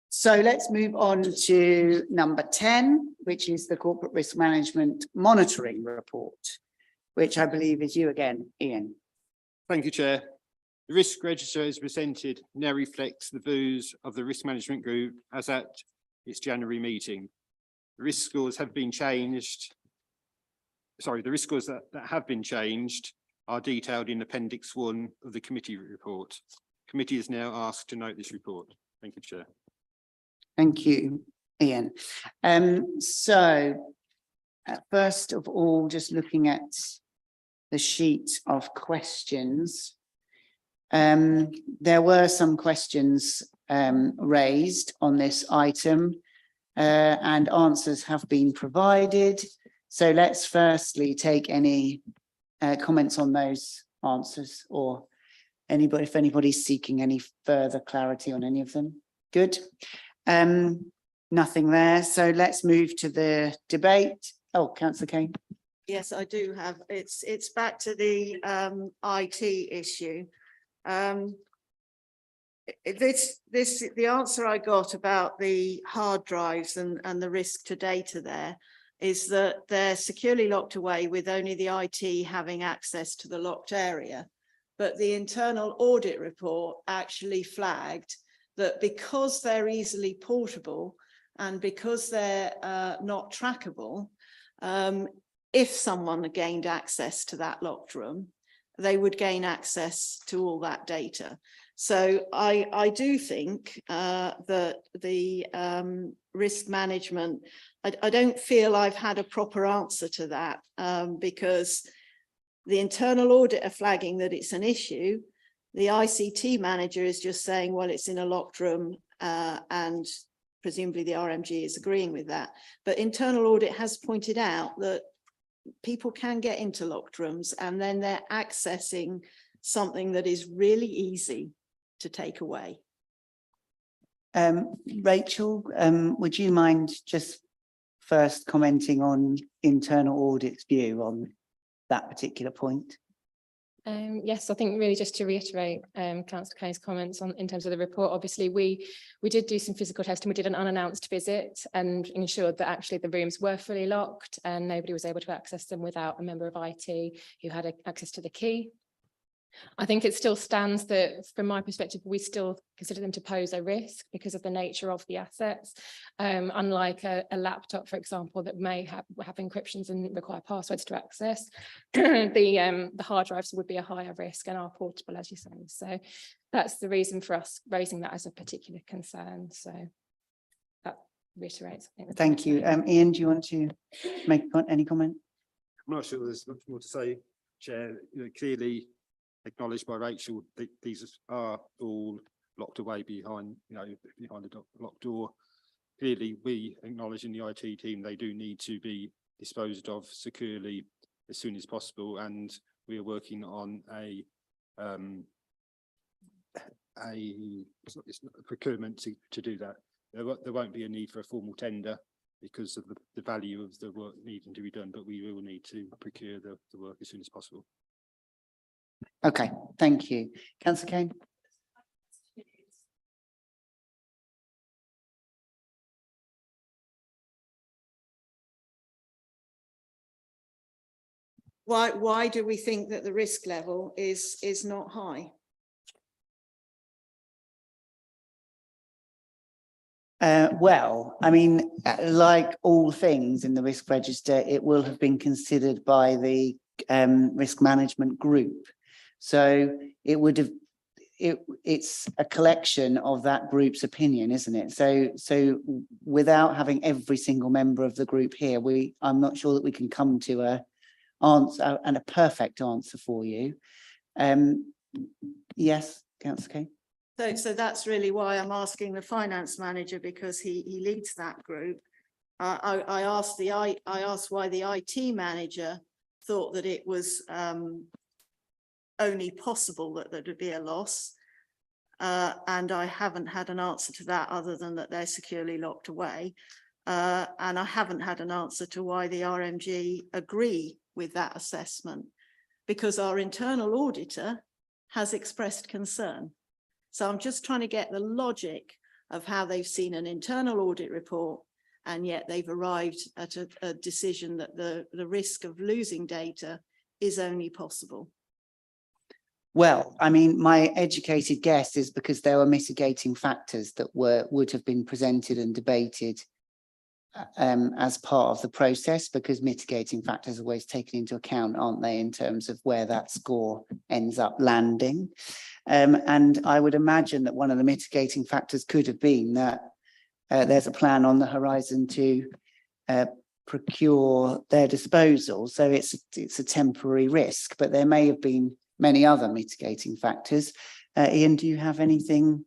So let's move on to number 10, which is the Corporate Risk Management Monitoring Report, which I believe is you again, Ian. Thank you, Chair. The risk register as presented now reflects the views of the risk management group as at its January meeting. The risk scores have been changed. Sorry, the risk scores that have been changed are detailed in Appendix 1 of the committee report. The committee is now asked to note this report. Thank you, Chair. Thank you, Ian. So first of all, just looking at the sheet of questions, there were some questions raised on this item and answers have been provided. So let's firstly take any comments on those answers, or anybody, if anybody's seeking any further clarity on any of them. Good. Nothing there. So let's move to the debate. Oh, Councillor Kane. Yes, I do have. It's back to the IT issue. The answer I got about the hard drives and the risk to data there is that they're securely locked away with only the IT having access to the locked area. But the internal audit report actually flagged that because they're easily portable and because they're not trackable, if someone gained access to that locked room, they would gain access to all that data. So I do think that the risk management, I don't feel I've had a proper answer to that because the internal audit are flagging that it's an issue. The ICT manager is just saying, well, it's in a locked room and presumably the RMG is agreeing with that. But internal audit has pointed out that people can get into locked rooms and then they're accessing something that is really easy to take away. Rachel, would you mind just first commenting on internal audit's view on that particular point? Yes, I think really just to reiterate Councillor Kane's comments on in terms of the report, obviously we did do some physical testing. We did an unannounced visit and ensured that actually the rooms were fully locked and nobody was able to access them without a member of IT who had access to the key. I think it still stands that from my perspective, we still consider them to pose a risk because of the nature of the assets. Unlike a laptop, for example, that may have encryptions and require passwords to access, the hard drives would be a higher risk and are portable, as you say. So that's the reason for us raising that as a particular concern. So that reiterates. I think, Thank you. Ian, do you want to make any comment? I'm not sure there's much more to say Chair, clearly acknowledged by Rachel, these are all locked away behind, behind a locked door. Clearly, we acknowledge in the IT team, they do need to be disposed of securely as soon as possible, and we are working on a procurement to do that. There won't be a need for a formal tender because of the value of the work needing to be done, but we will need to procure the work as soon as possible. Okay, thank you. Councillor Kane. Why do we think that the risk level is not high? Well, I mean, like all things in the risk register, it will have been considered by the risk management group. So it would have, it's a collection of that group's opinion, isn't it? So without having every single member of the group here, I'm not sure that we can come to a answer and a perfect answer for you. Yes, Councillor Kane. So that's really why I'm asking the finance manager, because he leads that group. I asked why the IT manager thought that it was only possible that there would be a loss. And I haven't had an answer to that other than that they're securely locked away. And I haven't had an answer to why the RMG agree with that assessment, because our internal auditor has expressed concern. So I'm just trying to get the logic of how they've seen an internal audit report and yet they've arrived at a decision that the risk of losing data is only possible. Well, I mean, my educated guess is because there were mitigating factors that would have been presented and debated as part of the process, because mitigating factors are always taken into account, aren't they, in terms of where that score ends up landing. And I would imagine that one of the mitigating factors could have been that there's a plan on the horizon to procure their disposal. So it's a temporary risk, but there may have been many other mitigating factors. Ian, do you have anything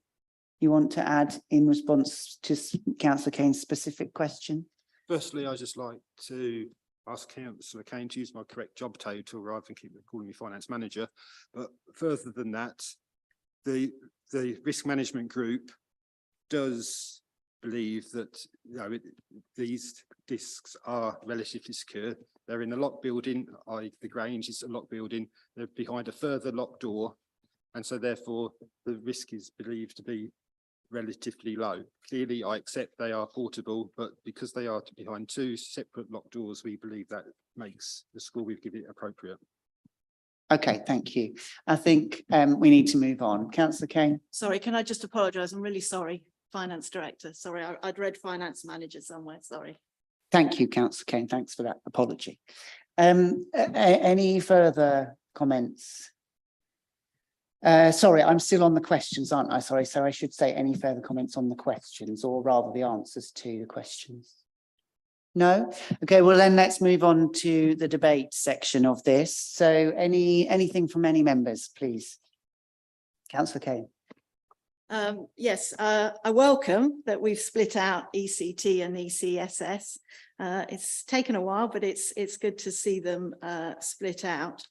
you want to add in response to Councillor Kane's specific question? Firstly, I'd just like to ask Councillor Kane to use my correct job title rather than keep calling me finance manager. But further than that, the risk management group does believe that these discs are relatively secure. They're in a locked building, the Grange is a locked building, they're behind a further locked door, and so therefore the risk is believed to be relatively low. Clearly, I accept they are portable, but because they are behind two separate locked doors, we believe that makes the score we've given it appropriate. Okay, thank you. I think we need to move on. Councillor Kane. Sorry, can I just apologise? I'm really sorry, Finance Director. Sorry, I'd read Finance Manager somewhere, sorry. Thank you, Councillor Kane. Thanks for that apology. Any further comments? Sorry, I'm still on the questions, aren't I? Sorry, so I should say any further comments on the questions, or rather the answers to the questions. No? Okay, well then let's move on to the debate section of this. So anything from any members, please? Councillor Kane. Yes, I welcome that we've split out ECT and ECSS. It's taken a while, but it's good to see them split out.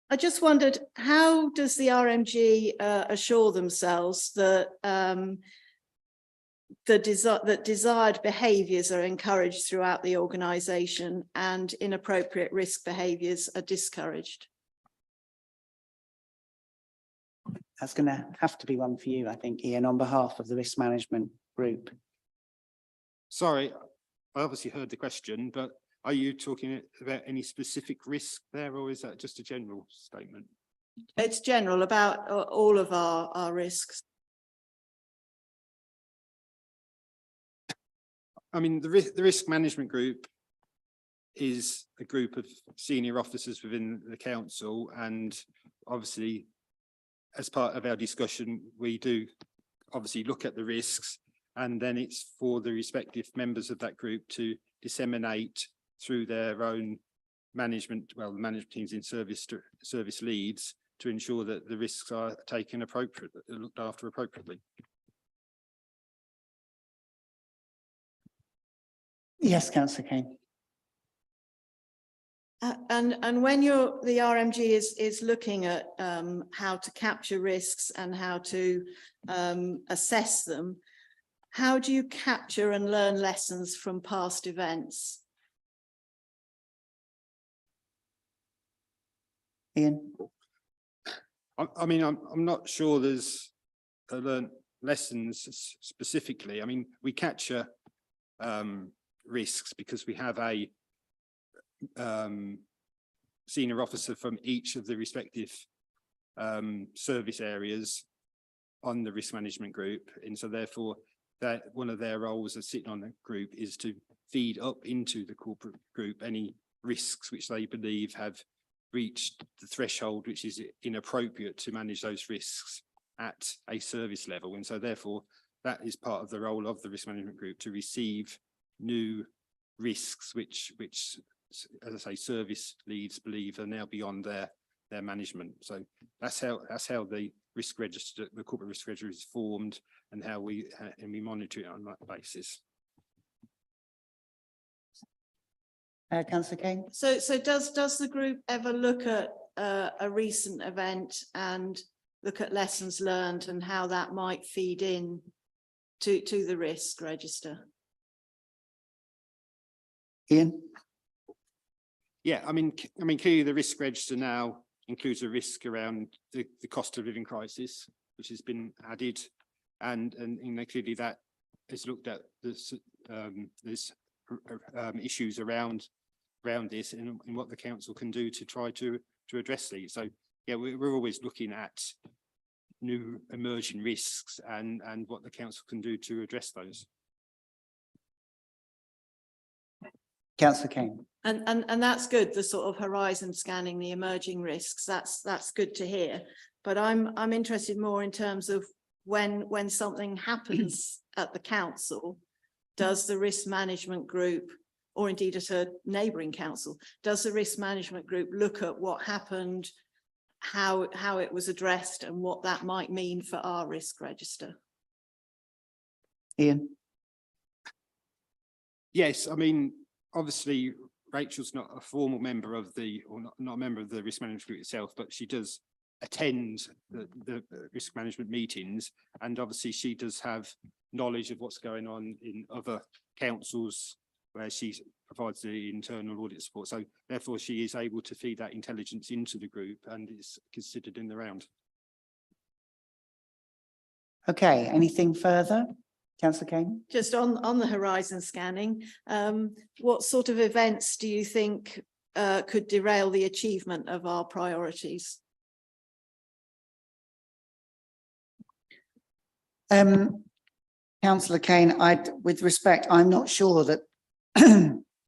I just wondered, how does the RMG assure themselves that that desired behaviours are encouraged throughout the organisation and inappropriate risk behaviours are discouraged? That's going to have to be one for you, I think, Ian, on behalf of the risk management group. Sorry, I obviously heard the question, but are you talking about any specific risk there, or is that just a general statement? It's general about all of our risks. I mean, the risk management group is a group of senior officers within the council, and obviously, as part of our discussion, we do obviously look at the risks, and then it's for the respective members of that group to disseminate through their own management, well, the management teams in service leads to ensure that the risks are taken appropriately, looked after appropriately. Yes, councillor Kane. And when the RMG is looking at how to capture risks and how to assess them, how do you capture and learn lessons from past events? Ian? I mean, I'm not sure there's learned lessons specifically. I mean, we capture risks because we have a senior officer from each of the respective service areas on the risk management group, and so therefore that one of their roles as sitting on the group is to feed up into the corporate group any risks which they believe have reached the threshold which is inappropriate to manage those risks at a service level, and so therefore that is part of the role of the risk management group to receive new risks which as I say, service leads believe are now beyond their management. So that's how the risk register, the corporate risk register, is formed, and how we monitor it on that basis. Councillor Kane? So does the group ever look at a recent event and look at lessons learned and how that might feed in to the risk register? Ian? Yeah, I mean, clearly the risk register now includes a risk around the cost of living crisis, which has been added, and you know, clearly that is looked at this issues around this and what the council can do to try to address these. So yeah, we're always looking at new emerging risks and what the council can do to address those. Councillor Kane? And that's good, the sort of horizon scanning, the emerging risks, that's good to hear. But I'm interested more in terms of when something happens at the council, does the risk management group, or indeed at a neighbouring council, does the risk management group look at what happened, how it was addressed, and what that might mean for our risk register? Ian? Yes, I mean, obviously Rachel's not a formal member of not a member of the risk management group itself, but she does attend the risk management meetings, and obviously she does have knowledge of what's going on in other councils where she provides the internal audit support. So therefore she is able to feed that intelligence into the group and is considered in the round. Okay, anything further? Councillor Kane? Just on the horizon scanning, what sort of events do you think could derail the achievement of our priorities? Councillor Kane, with respect, I'm not sure that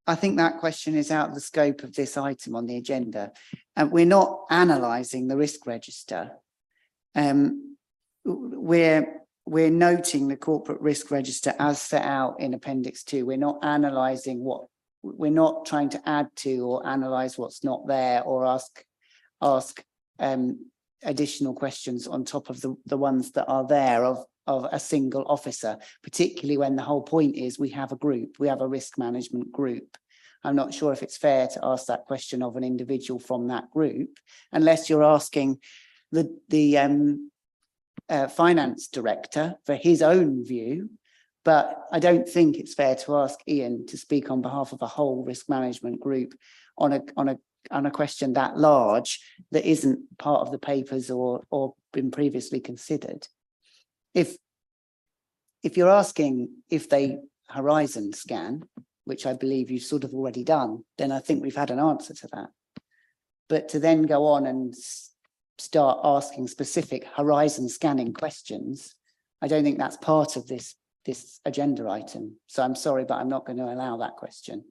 I think that question is out of the scope of this item on the agenda. We're not analysing the risk register. We're noting the corporate risk register as set out in Appendix 2. We're not analysing we're not trying to add to or analyse what's not there, or ask additional questions on top of the ones that are there of a single officer, particularly when the whole point is we have a group, we have a risk management group. I'm not sure if it's fair to ask that question of an individual from that group, unless you're asking the finance director for his own view, but I don't think it's fair to ask Ian to speak on behalf of a whole risk management group on a question that large that isn't part of the papers or been previously considered. If you're asking if they horizon scan, which I believe you've sort of already done, then I think we've had an answer to that. But to then go on and start asking specific horizon scanning questions, I don't think that's part of this agenda item. So I'm sorry, but I'm not going to allow that question.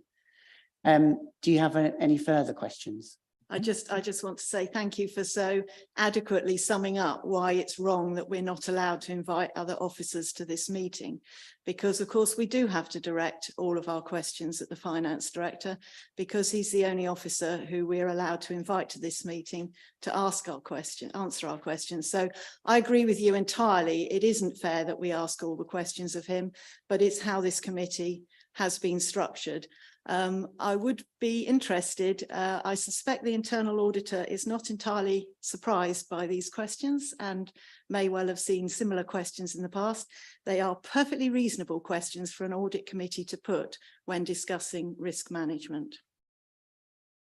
Do you have any further questions? I just want to say thank you for so adequately summing up why it's wrong that we're not allowed to invite other officers to this meeting. Because of course we do have to direct all of our questions at the finance director, because he's the only officer who we're allowed to invite to this meeting to answer our questions. So I agree with you entirely. It isn't fair that we ask all the questions of him, but it's how this committee has been structured. I would be interested, I suspect the internal auditor is not entirely surprised by these questions and may well have seen similar questions in the past. They are perfectly reasonable questions for an audit committee to put when discussing risk management.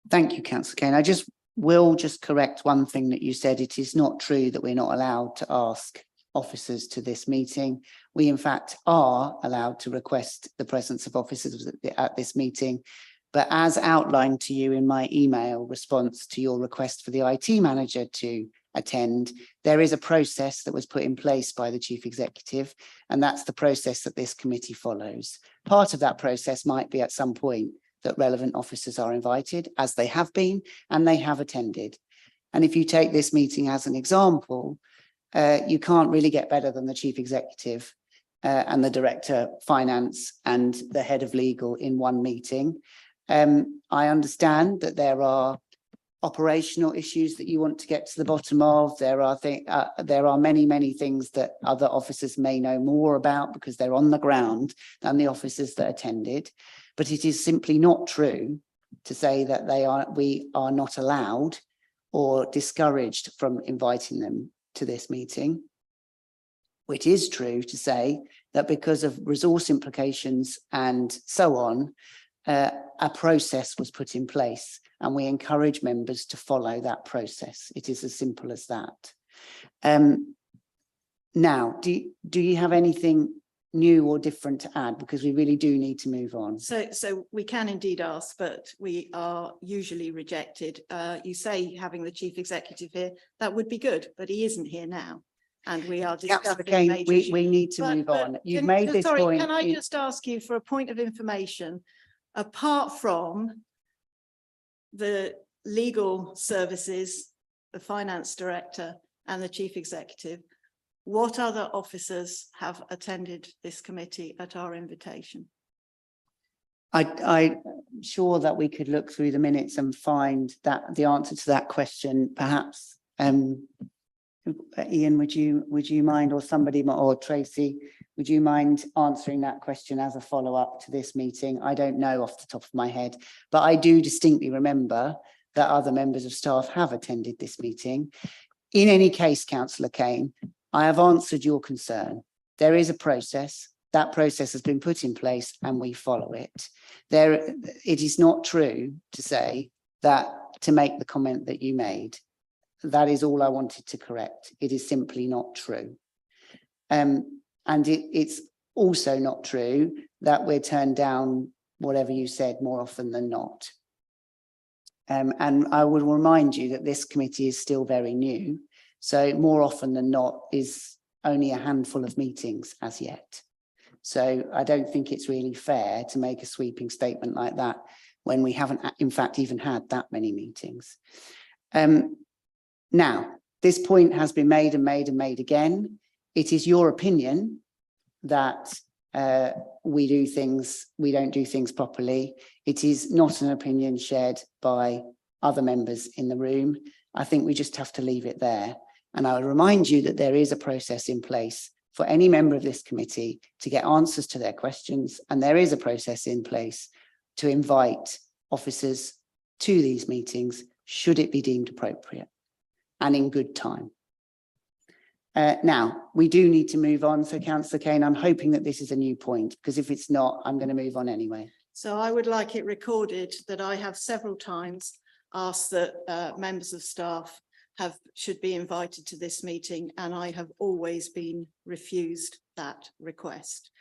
Thank you, Councillor Kane. I will correct one thing that you said. It is not true that we're not allowed to ask officers to this meeting. We in fact are allowed to request the presence of officers at this meeting, but as outlined to you in my email response to your request for the IT manager to attend, there is a process that was put in place by the Chief Executive, and that's the process that this committee follows. Part of that process might be at some point that relevant officers are invited, as they have been, and they have attended. And if you take this meeting as an example, you can't really get better than the Chief Executive and the Director Finance and the Head of Legal in one meeting. I understand that there are operational issues that you want to get to the bottom of. There are many things that other officers may know more about because they're on the ground than the officers that attended. But it is simply not true to say that we are not allowed or discouraged from inviting them to this meeting. It is true to say that because of resource implications and so on, a process was put in place, and we encourage members to follow that process. It is as simple as that. Now, do you have anything new or different to add? Because we really do need to move on. So we can indeed ask, but we are usually rejected. You say having the Chief Executive here, that would be good, but he isn't here now. And we are discussing Kane, we need to move on. You've made this point. Can I just ask you for a point of information? Apart from the legal services, the finance director and the Chief Executive, what other officers have attended this committee at our invitation? I'm sure that we could look through the minutes and find that the answer to that question, perhaps. Ian, would you mind, or somebody, or Tracy, would you mind answering that question as a follow-up to this meeting? I don't know off the top of my head, but I do distinctly remember that other members of staff have attended this meeting. In any case, Councillor Kane, I have answered your concern. There is a process. That process has been put in place and we follow it. It is not true to say that, to make the comment that you made. That is all I wanted to correct. It is simply not true. And it's also not true that we're turned down, whatever you said, more often than not. And I will remind you that this committee is still very new. So more often than not is only a handful of meetings as yet. So I don't think it's really fair to make a sweeping statement like that when we haven't, in fact, even had that many meetings. Now, this point has been made and made and made again. It is your opinion that we don't do things properly. It is not an opinion shared by other members in the room. I think we just have to leave it there. And I will remind you that there is a process in place for any member of this committee to get answers to their questions. And there is a process in place to invite officers to these meetings, should it be deemed appropriate and in good time. Now, we do need to move on. So, Councillor Kane, I'm hoping that this is a new point, because if it's not, I'm going to move on anyway. So I would like it recorded that I have several times asked that members of staff should be invited to this meeting, and I have always been refused that request.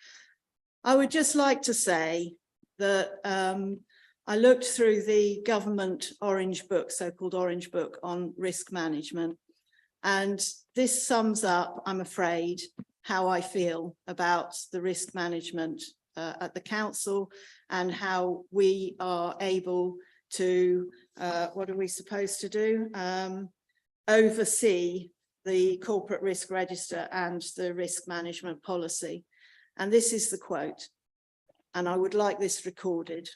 I would just like to say that I looked through the government orange book, so-called orange book on risk management, and this sums up, I'm afraid, how I feel about the risk management at the council and how we are able to, what are we supposed to do? Oversee the corporate risk register and the risk management policy. And this is the quote, and I would like this recorded.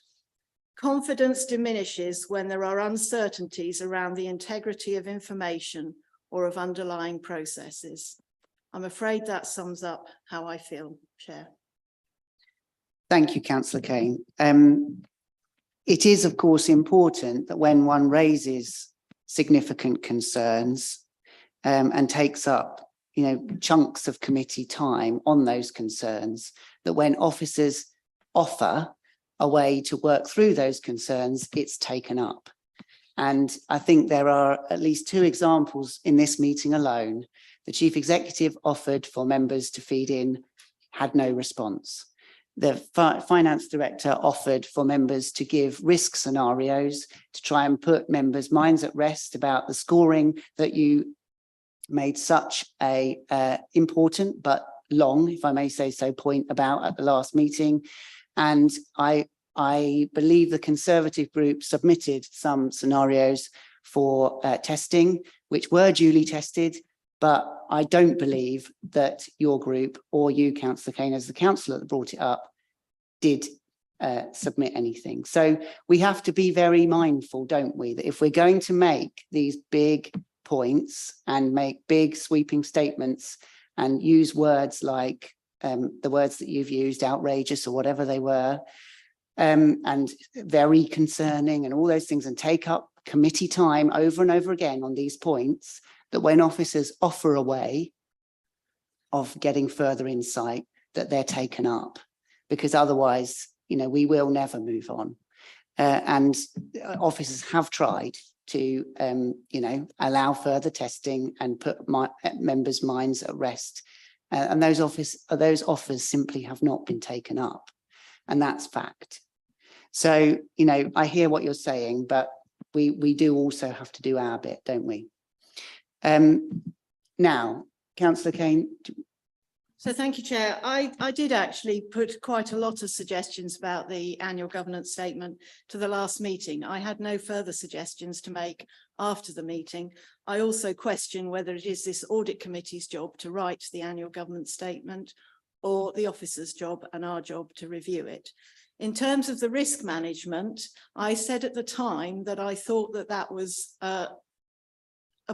Confidence diminishes when there are uncertainties around the integrity of information or of underlying processes. I'm afraid that sums up how I feel, Chair. Thank you, Councillor Kane. It is, of course, important that when one raises significant concerns and takes up, chunks of committee time on those concerns, that when officers offer a way to work through those concerns, it's taken up. And I think there are at least 2 examples in this meeting alone. The Chief Executive offered for members to feed in, had no response. The Finance Director offered for members to give risk scenarios to try and put members' minds at rest about the scoring that you made such a important but long, if I may say so, point about at the last meeting. And I believe the Conservative group submitted some scenarios for testing, which were duly tested, but I don't believe that your group or you, Councillor Kane, as the councillor that brought it up, did submit anything. So we have to be very mindful, don't we, that if we're going to make these big points and make big sweeping statements and use words like the words that you've used, outrageous or whatever they were, and very concerning and all those things, and take up committee time over and over again on these points, that when officers offer a way of getting further insight, that they're taken up, because otherwise, we will never move on. And officers have tried to, allow further testing and put members' minds at rest. And those offers simply have not been taken up. And that's fact. So, I hear what you're saying, but we do also have to do our bit, don't we? Now, Councillor Kane. So thank you, Chair. I did actually put quite a lot of suggestions about the annual governance statement to the last meeting. I had no further suggestions to make after the meeting. I also question whether it is this audit committee's job to write the annual governance statement or the officer's job and our job to review it. In terms of the risk management, I said at the time that I thought that that was a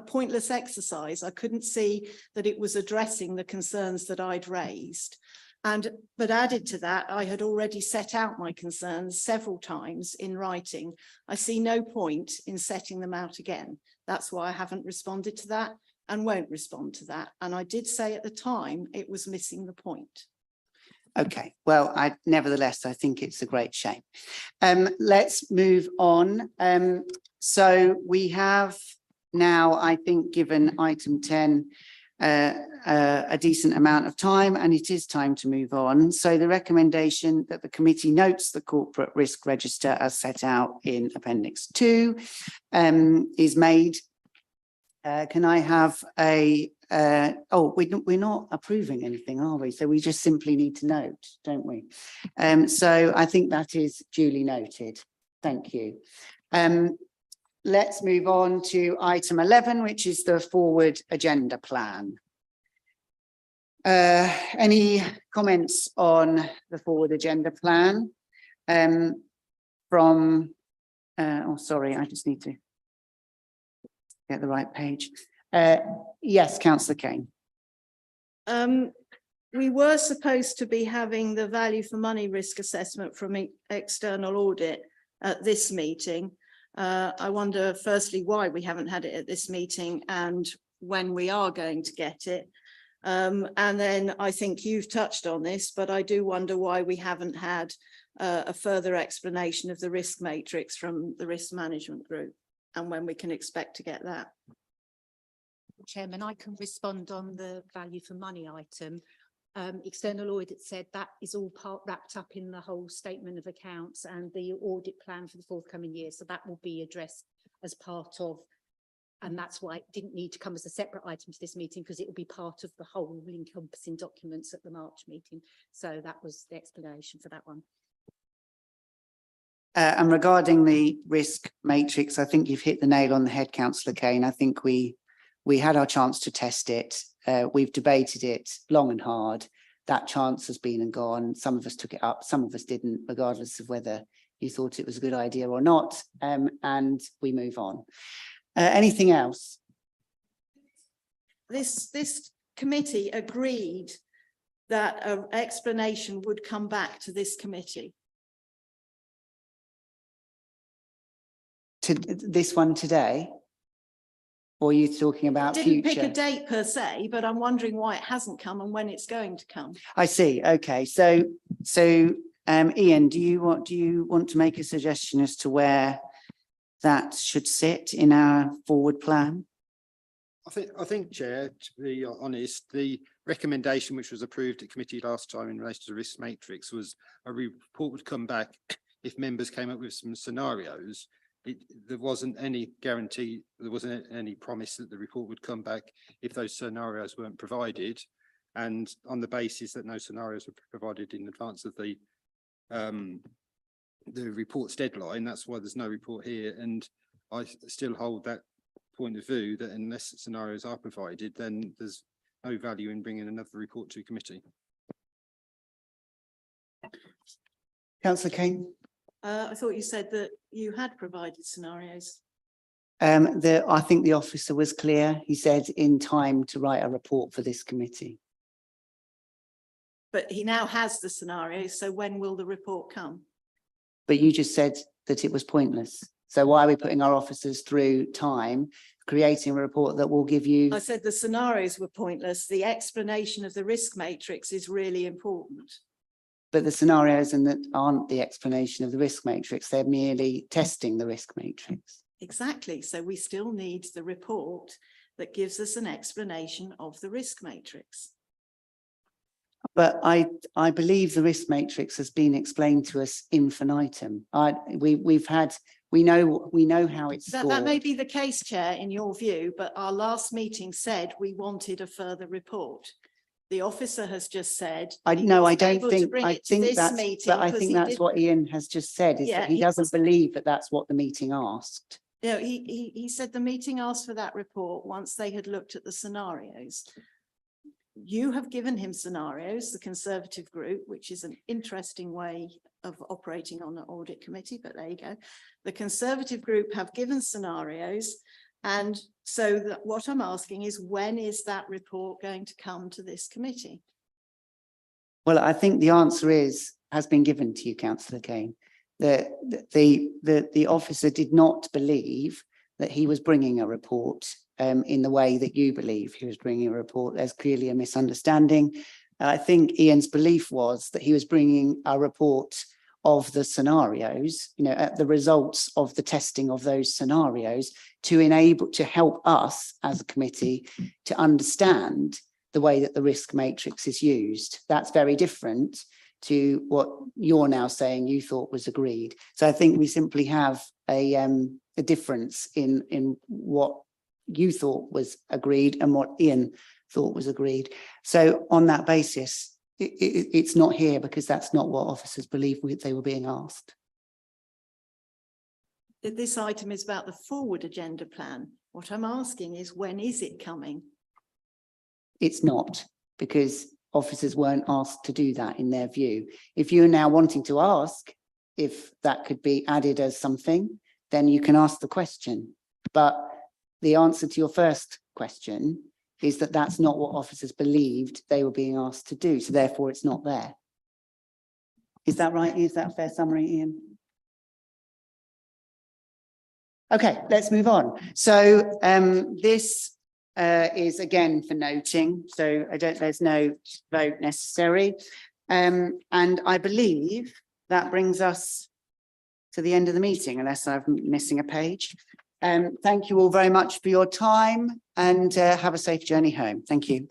pointless exercise. I couldn't see that it was addressing the concerns that I'd raised. But added to that, I had already set out my concerns several times in writing. I see no point in setting them out again. That's why I haven't responded to that and won't respond to that. And I did say at the time it was missing the point. Okay, well, nevertheless, I think it's a great shame. Let's move on. So we have now, I think, given item 10 a decent amount of time, and it is time to move on. So the recommendation that the committee notes the corporate risk register as set out in Appendix 2 is made. Can I have a we're not approving anything, are we? So we just simply need to note, don't we? So I think that is duly noted. Thank you. Let's move on to item 11, which is the forward agenda plan. Any comments on the forward agenda plan from, sorry, I just need to get the right page. Yes, Councillor Kane. We were supposed to be having the value for money risk assessment from external audit at this meeting. I wonder, firstly, why we haven't had it at this meeting and when we are going to get it. And then I think you've touched on this, but I do wonder why we haven't had a further explanation of the risk matrix from the risk management group and when we can expect to get that. Chairman, I can respond on the value for money item. External audit said that is all wrapped up in the whole statement of accounts and the audit plan for the forthcoming year. So that will be addressed as part of, and that's why it didn't need to come as a separate item to this meeting, because it will be part of the whole encompassing documents at the March meeting. So that was the explanation for that one. And regarding the risk matrix, I think you've hit the nail on the head, Councillor Kane. I think we had our chance to test it. We've debated it long and hard. That chance has been and gone. Some of us took it up, some of us didn't, regardless of whether you thought it was a good idea or not. And we move on. Anything else? This committee agreed that an explanation would come back to this committee. To this one today? Or are you talking about Didn't pick a future? date per se, but I'm wondering why it hasn't come and when it's going to come. I see. Okay. So Ian, do you want to make a suggestion as to where that should sit in our forward plan? I think, Chair, to be honest, the recommendation which was approved at committee last time in relation to the risk matrix was a report would come back if members came up with some scenarios. There wasn't any guarantee, there wasn't any promise that the report would come back if those scenarios weren't provided. And on the basis that no scenarios were provided in advance of the report's deadline, that's why there's no report here. And I still hold that point of view that unless scenarios are provided, then there's no value in bringing another report to committee. Councillor Kane? I thought you said that you had provided scenarios. I think the officer was clear. He said in time to write a report for this committee. But he now has the scenarios, so when will the report come? But you just said that it was pointless. So why are we putting our officers through time, creating a report that will give you? I said the scenarios were pointless. The explanation of the risk matrix is really important. But the scenarios aren't the explanation of the risk matrix. They're merely testing the risk matrix. Exactly. So we still need the report that gives us an explanation of the risk matrix. But I believe the risk matrix has been explained to us infinitum. We know how it's scored. That may be the case, Chair, in your view, but our last meeting said we wanted a further report. The officer has just said. I think that's what Ian has just said, is Yeah, that he doesn't believe that that's what the meeting asked. No, he said the meeting asked for that report once they had looked at the scenarios. You have given him scenarios, the Conservative group, which is an interesting way of operating on the audit committee, but there you go. The Conservative group have given scenarios. And so what I'm asking is, when is that report going to come to this committee? Well, I think the answer has been given to you, Councillor Kane. The officer did not believe that he was bringing a report in the way that you believe he was bringing a report. There's clearly a misunderstanding. I think Ian's belief was that he was bringing a report of the scenarios, the results of the testing of those scenarios to help us as a committee to understand the way that the risk matrix is used. That's very different to what you're now saying you thought was agreed. So I think we simply have a difference in what you thought was agreed and what Ian thought was agreed. So on that basis, it's not here because that's not what officers believe they were being asked. This item is about the forward agenda plan. What I'm asking is, when is it coming? It's not, because officers weren't asked to do that in their view. If you're now wanting to ask if that could be added as something, then you can ask the question. But the answer to your first question is that that's not what officers believed they were being asked to do. So therefore it's not there. Is that right? Is that a fair summary, Ian? Okay, let's move on. So this is again for noting. So there's no vote necessary. And I believe that brings us to the end of the meeting, unless I'm missing a page. Thank you all very much for your time, and have a safe journey home. Thank you.